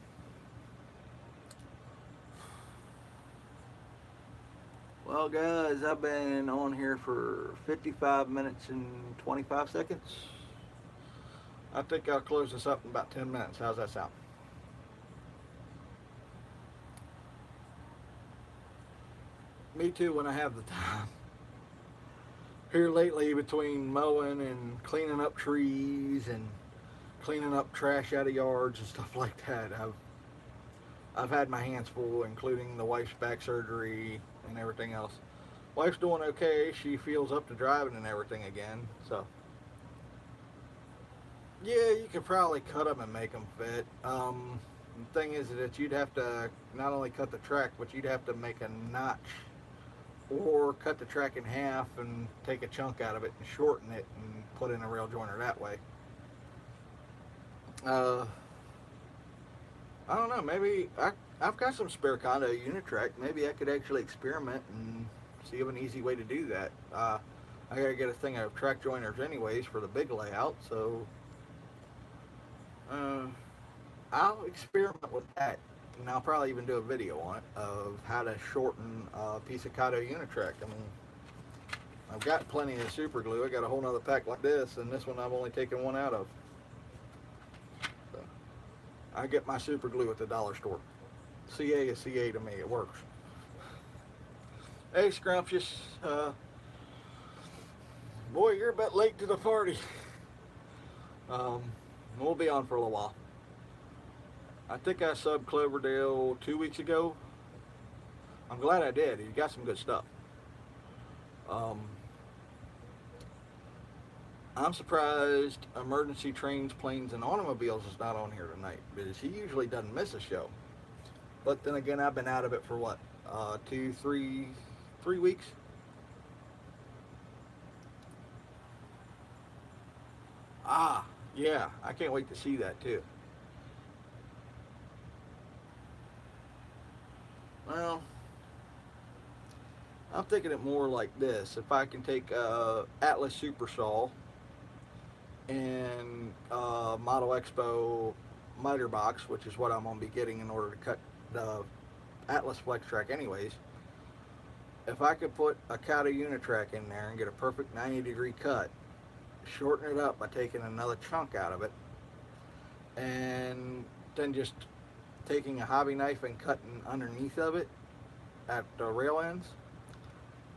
Well, guys, I've been on here for 55 minutes and 25 seconds. I think I'll close this up in about 10 minutes. How's that sound? Me too, when I have the time. Here lately, between mowing and cleaning up trees and cleaning up trash out of yards and stuff like that. I've had my hands full, including the wife's back surgery and everything else. Wife's doing okay. She feels up to driving and everything again. So, yeah, you could probably cut them and make them fit. The thing is that you'd have to not only cut the track, but you'd have to make a notch or cut the track in half and take a chunk out of it and shorten it and put in a rail joiner that way. I don't know, maybe I've got some spare Kondo Unitrack. Maybe I could actually experiment and see of an easy way to do that. I gotta get a thing of track joiners anyways for the big layout, so I'll experiment with that, and I'll probably even do a video on it of how to shorten a piece of Kondo Unitrack. I mean, I've got plenty of super glue. I got a whole nother pack like this, and this one I've only taken one out of. So, I get my super glue at the dollar store. CA is CA to me. It works. Hey, Scrumptious. Boy, you're a bit late to the party. We'll be on for a little while. I think I subbed Cloverdale 2 weeks ago. I'm glad I did. He got some good stuff. I'm surprised Emergency Trains, Planes, and Automobiles is not on here tonight, because he usually doesn't miss a show. But then again, I've been out of it for what, 3 weeks? Ah, yeah, I can't wait to see that too. Well, I'm thinking it more like this. If I can take Atlas Super Saw and Model Expo miter box, which is what I'm going to be getting in order to cut the Atlas Flex Track anyways. If I could put a Kondo Unitrack in there and get a perfect 90-degree cut, shorten it up by taking another chunk out of it, and then just taking a hobby knife and cutting underneath of it at the rail ends,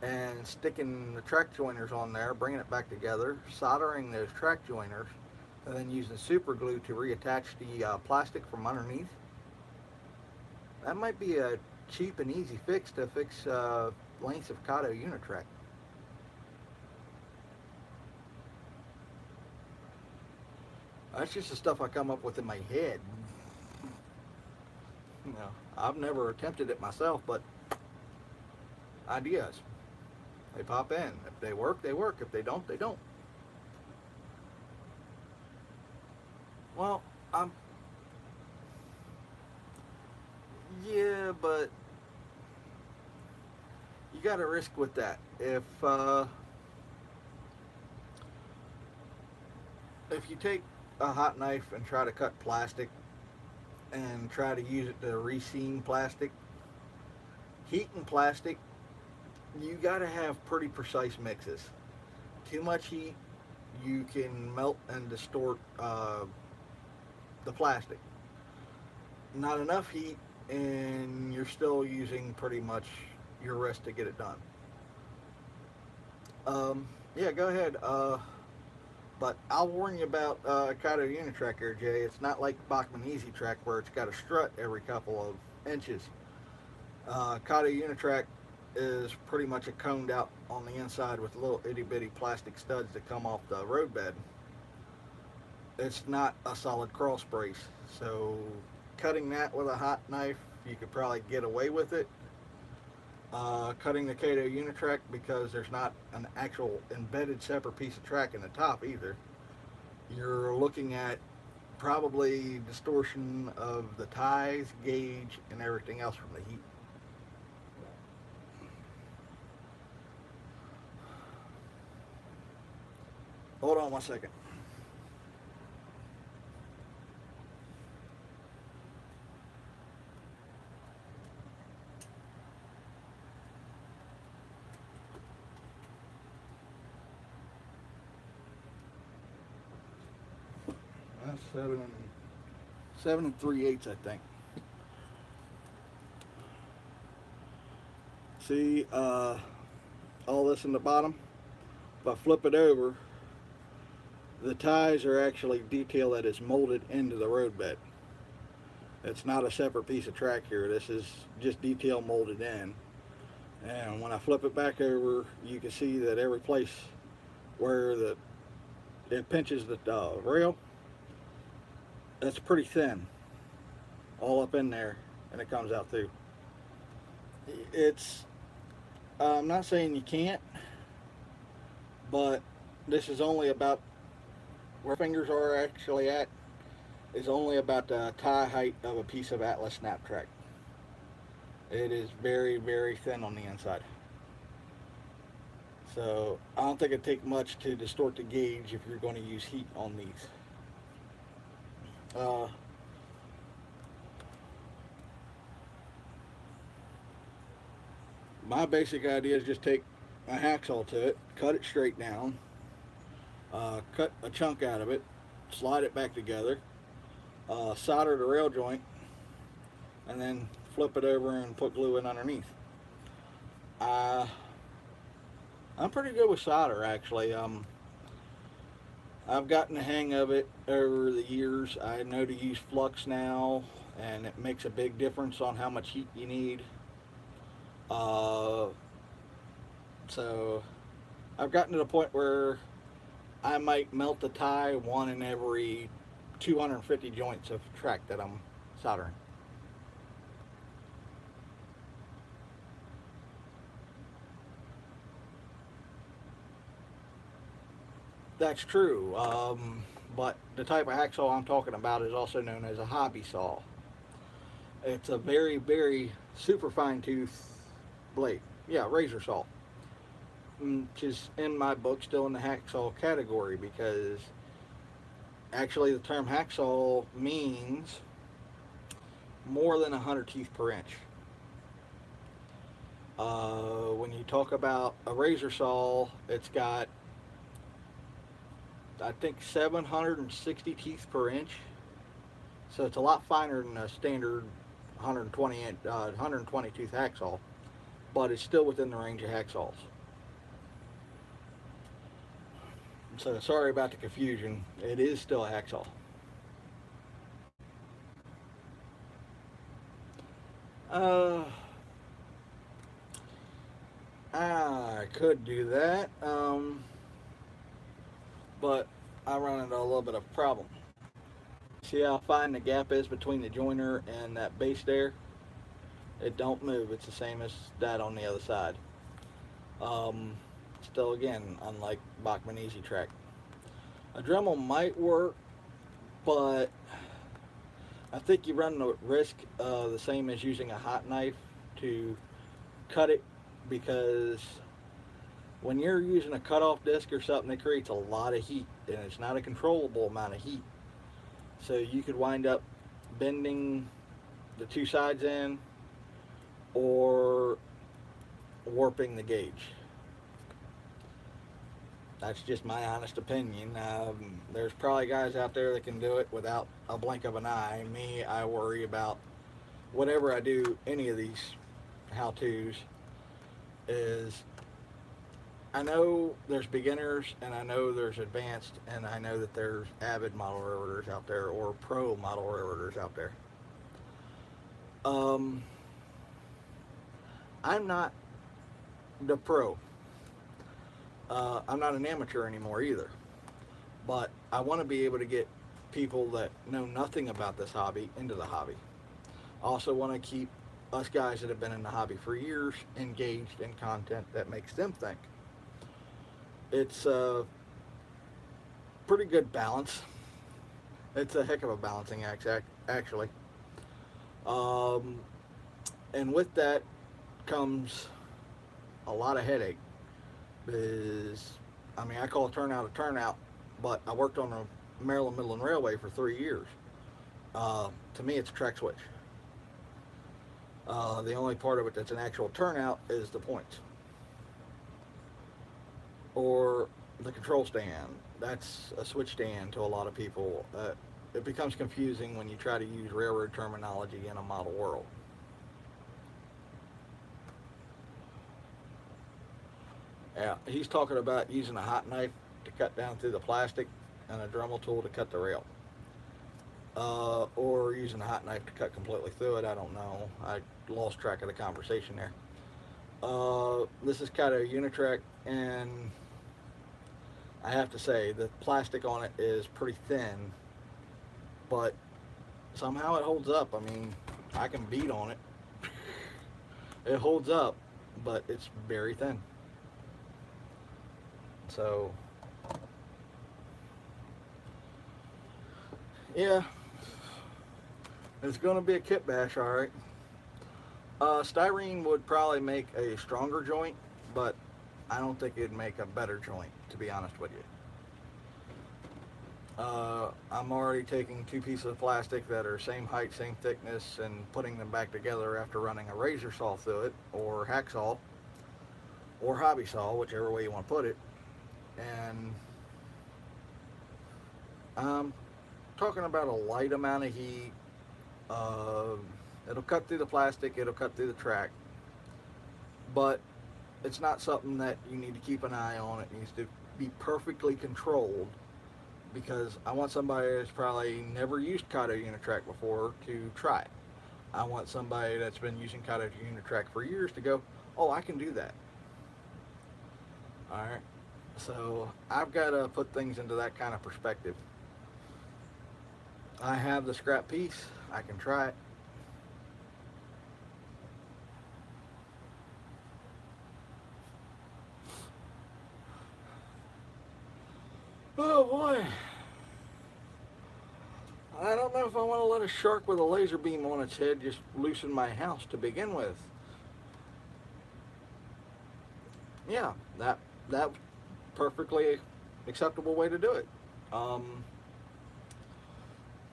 and sticking the track joiners on there, bringing it back together, soldering those track joiners, and then using super glue to reattach the plastic from underneath. That might be a cheap and easy fix to fix lengths of Kondo Unitrack. That's just the stuff I come up with in my head. You know, I've never attempted it myself, but ideas, they pop in. If they work, they work. If they don't, they don't. Well, yeah, but you got to risk with that. If you take a hot knife and try to cut plastic and try to use it to re-seam plastic, heating plastic, you got to have pretty precise mixes. Too much heat, you can melt and distort the plastic. Not enough heat, and you're still using pretty much your wrist to get it done. Yeah, go ahead. But I'll warn you about Kondo Unitrack here, Jay. It's not like Bachmann Easy Track where it's got a strut every couple of inches. Kondo Unitrack is pretty much a coned out on the inside with little itty bitty plastic studs that come off the roadbed. It's not a solid cross brace, so cutting that with a hot knife, you could probably get away with it. Cutting the Kondo Unitrack, because there's not an actual embedded separate piece of track in the top either, you're looking at probably distortion of the ties, gauge, and everything else from the heat. Hold on 1 second. That's 7 3/8, I think. See, all this in the bottom. If I flip it over, the ties are actually detail that is molded into the roadbed. It's not a separate piece of track here. This is just detail molded in. And when I flip it back over, you can see that every place where it pinches the rail, that's pretty thin, all up in there, and it comes out through. It's, I'm not saying you can't, but this is only about where fingers are actually at, is only about the tie height of a piece of Atlas snap track. It is very, very thin on the inside. So I don't think it'd take much to distort the gauge if you're going to use heat on these. My basic idea is just take a hacksaw to it, cut it straight down, cut a chunk out of it, slide it back together, solder the rail joint, and then flip it over and put glue in underneath. I'm pretty good with solder, actually. I've gotten the hang of it over the years. I know to use flux now, and it makes a big difference on how much heat you need. So I've gotten to the point where I might melt the tie one in every 250 joints of track that I'm soldering. That's true, but the type of hacksaw I'm talking about is also known as a hobby saw. It's a very, very super fine tooth blade. Yeah, razor saw. Which is in my book still in the hacksaw category, because actually the term hacksaw means more than 100 teeth per inch. When you talk about a razor saw, it's got, I think, 760 teeth per inch. So it's a lot finer than a standard 120 tooth hacksaw, but it's still within the range of hacksaws. So sorry about the confusion. It is still a hacksaw. I could do that, but I run into a little bit of a problem. See how fine the gap is between the joiner and that base there? It don't move. It's the same as that on the other side. Still, again, unlike Bachmann Easy Track. A Dremel might work, but I think you run the risk the same as using a hot knife to cut it, because when you're using a cutoff disc or something, it creates a lot of heat, and it's not a controllable amount of heat. So you could wind up bending the two sides in or warping the gauge. That's just my honest opinion. There's probably guys out there that can do it without a blink of an eye. Me, I worry about whatever I do, any of these how-tos, is I know there's beginners and I know there's advanced, and I know that there's avid model railroaders out there or pro model railroaders out there. I'm not the pro. I'm not an amateur anymore either, but I want to be able to get people that know nothing about this hobby into the hobby. I also want to keep us guys that have been in the hobby for years engaged in content that makes them think. It's a pretty good balance. It's a heck of a balancing act, actually. And with that comes a lot of headache. Is, I mean, I call a turnout, but I worked on the Maryland Midland Railway for 3 years. To me, it's a track switch. The only part of it that's an actual turnout is the points. Or the control stand. That's a switch stand to a lot of people. It becomes confusing when you try to use railroad terminology in a model world. Yeah, he's talking about using a hot knife to cut down through the plastic. and a Dremel tool to cut the rail. Or using a hot knife to cut completely through it. I don't know. I lost track of the conversation there. This is kind of Unitrack, and I have to say the plastic on it is pretty thin, but somehow it holds up. I mean, I can beat on it. It holds up, but it's very thin. So, yeah, it's going to be a kit bash, all right. Styrene would probably make a stronger joint, but I don't think it'd make a better joint, to be honest with you. I'm already taking two pieces of plastic that are same height, same thickness, and putting them back together after running a razor saw through it, or hacksaw, or hobby saw, whichever way you want to put it. And I'm talking about a light amount of heat. It'll cut through the plastic, it'll cut through the track, but it's not something that you need to keep an eye on. It needs to be perfectly controlled, because I want somebody that's probably never used Kato Unitrack before to try it. I want somebody that's been using Kato Unitrack for years to go, oh, I can do that. Alright, so I've got to put things into that kind of perspective. I have the scrap piece, I can try it. Oh boy. I don't know if I want to let a shark with a laser beam on its head just loosen my house to begin with. Yeah, that perfectly acceptable way to do it.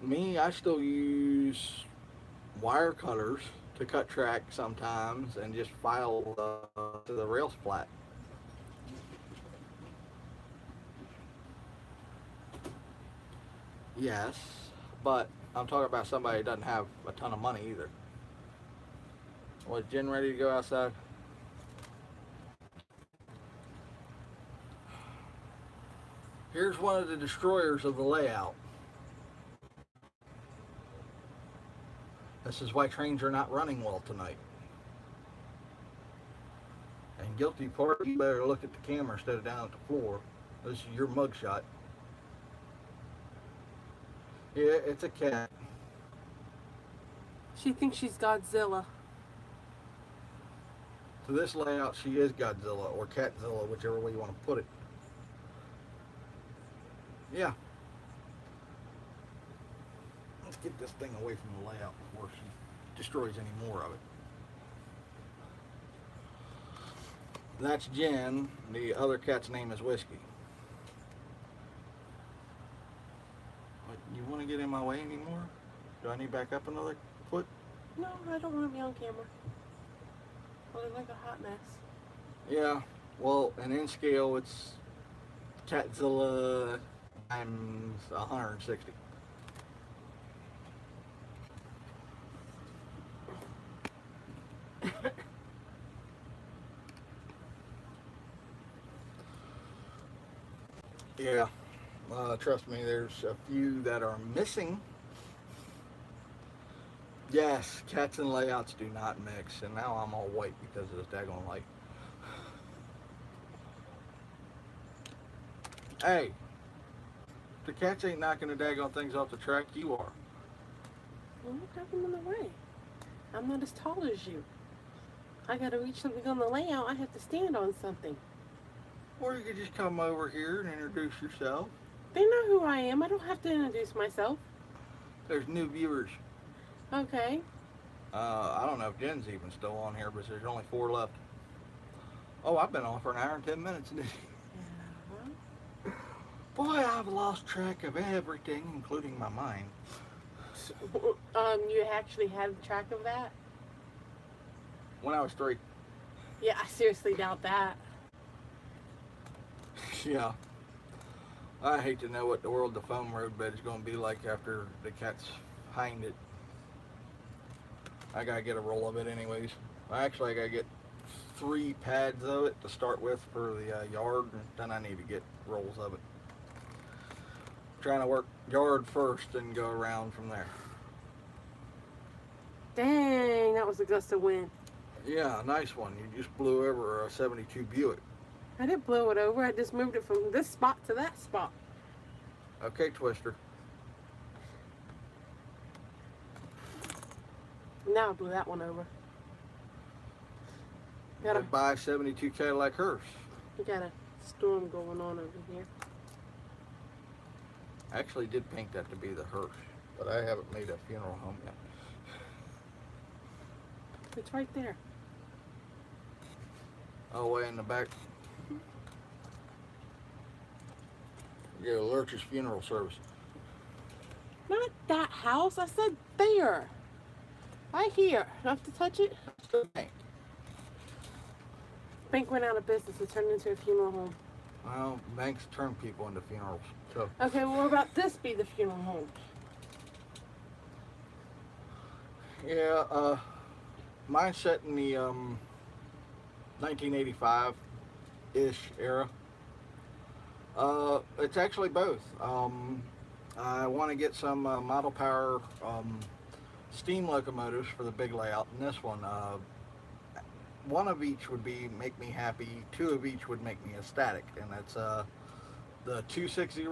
Me, I still use wire cutters to cut track sometimes and just file to the rails flat. Yes, but I'm talking about somebody who doesn't have a ton of money either. Was Jen ready to go outside? Here's one of the destroyers of the layout. This is why trains are not running well tonight. And guilty party, you better look at the camera instead of down at the floor. This is your mugshot. Yeah, it's a cat. She thinks she's Godzilla. To this layout, she is Godzilla or Catzilla, whichever way you want to put it. Yeah. Let's get this thing away from the layout before she destroys any more of it. That's Jen. The other cat's name is Whiskey. What, you want to get in my way anymore? Do I need to back up another foot? No, I don't want to be on camera. I look like a hot mess. Yeah, well, and in scale, it's Catzilla times 160. Yeah, trust me, there's a few that are missing. Yes, cats and layouts do not mix, and now I'm all white because of this daggone light. Hey, the cats ain't knocking the daggone things off the track, you are. I'm not having in the way. I'm not as tall as you. I gotta reach something on the layout, I have to stand on something. Or you could just come over here and introduce yourself. They know who I am, I don't have to introduce myself. There's new viewers. Okay. I don't know if Jen's even still on here, but there's only 4 left. Oh, I've been on for an hour and 10 minutes. Yeah. Boy, I've lost track of everything, including my mind. So, you actually had track of that? When I was 3. Yeah, I seriously doubt that. Yeah. I hate to know what the world of the foam roadbed is going to be like after the cat's hanged it. I gotta get a roll of it anyways. Actually, I gotta get 3 pads of it to start with for the yard, and then I need to get rolls of it. trying to work yard first and go around from there. Dang, that was a gust of wind. Yeah, nice one. You just blew over a 72 Buick. I didn't blow it over. I just moved it from this spot to that spot. Okay, Twister. Now I blew that one over. Got a, Goodbye 72 Cadillac hearse. we got a storm going on over here. I actually did paint that to be the hearse, but I haven't made a funeral home yet. It's right there. Oh, way in the back. Yeah, Lurch's funeral service. Not that house. I said there. Right here. Do I have to touch it? Still paint. Bank went out of business. It turned into a funeral home. Well, banks turn people into funerals. So Okay, well, what about this be the funeral home? yeah, mine's set in the 1985-ish era. It's actually both. I want to get some model power steam locomotives for the big layout, and this one of each would make me happy. Two of each would make me ecstatic, and that's the 260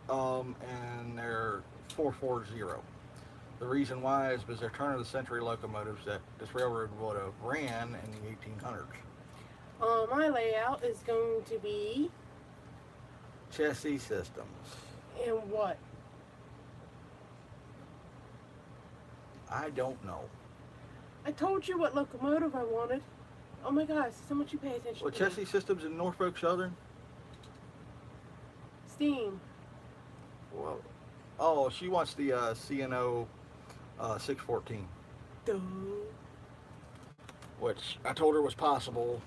and their 440. The reason why is because they're turn of the century locomotives that this railroad would have ran in the 1800s. My layout is going to be Chassis systems. in what? I don't know. I told you what locomotive I wanted. Oh my gosh, so much you pay attention Well, to. Chassis systems in Norfolk Southern. Steam. Well, oh, she wants the CNO 614, Duh. which I told her was possible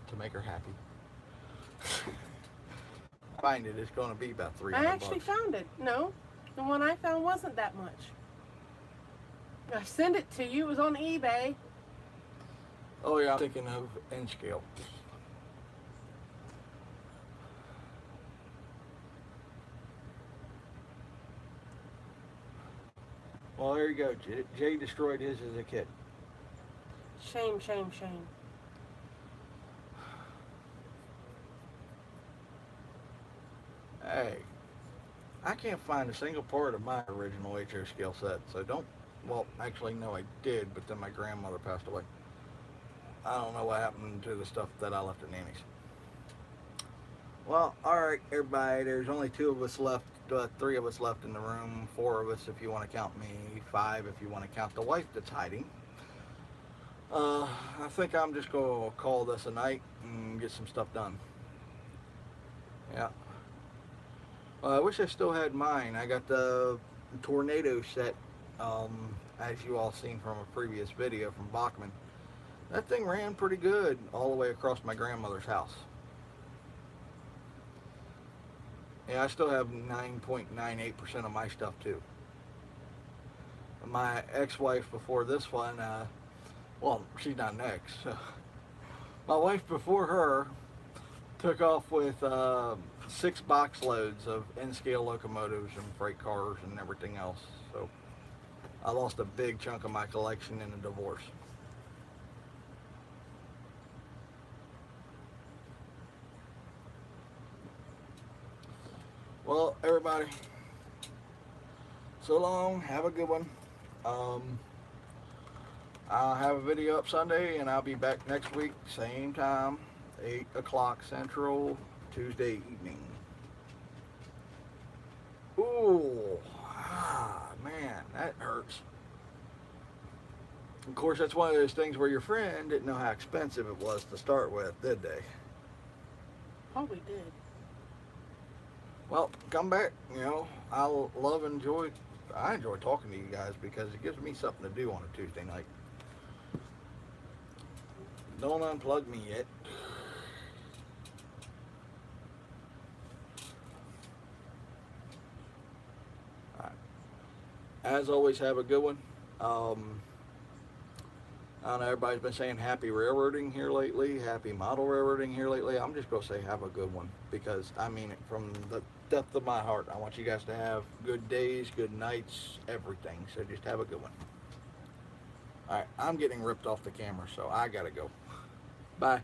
to make her happy. Find it. It's going to be about $300. I actually found it. No, the one I found wasn't that much. I sent it to you. It was on eBay. Oh yeah, I'm thinking of N scale. Well, there you go. Jay destroyed his as a kid. Shame, shame, shame. Hey, I can't find a single part of my original HO scale set, so don't. Well, actually, no, I did, but then my grandmother passed away. I don't know what happened to the stuff that I left at Nanny's. Well, all right, everybody. There's only 2 of us left, 3 of us left in the room, 4 of us if you want to count me, 5 if you want to count the wife that's hiding. I think I'm just going to call this a night and get some stuff done. Yeah. I wish I still had mine. I got the Tornado set, as you all seen from a previous video from Bachman. That thing ran pretty good all the way across my grandmother's house. Yeah, I still have 9.98% of my stuff too. My ex-wife before this one, well, she's not an ex. My wife before her took off with 6 box loads of N-scale locomotives and freight cars and everything else. So I lost a big chunk of my collection in a divorce. Well, everybody, so long. Have a good one. I'll have a video up Sunday, and I'll be back next week, same time, 8 o'clock Central, Tuesday evening. Ooh, man, that hurts. Of course, that's one of those things where your friend didn't know how expensive it was to start with, did they? Probably did. Well, come back, you know, I enjoy talking to you guys because it gives me something to do on a Tuesday night. Don't unplug me yet. All right. As always, have a good one. I don't know, everybody's been saying happy railroading here lately, happy model railroading here lately. I'm just going to say have a good one because I mean it from the depth of my heart. I want you guys to have good days, good nights, everything. So just have a good one. All right, I'm getting ripped off the camera, so I gotta go. Bye.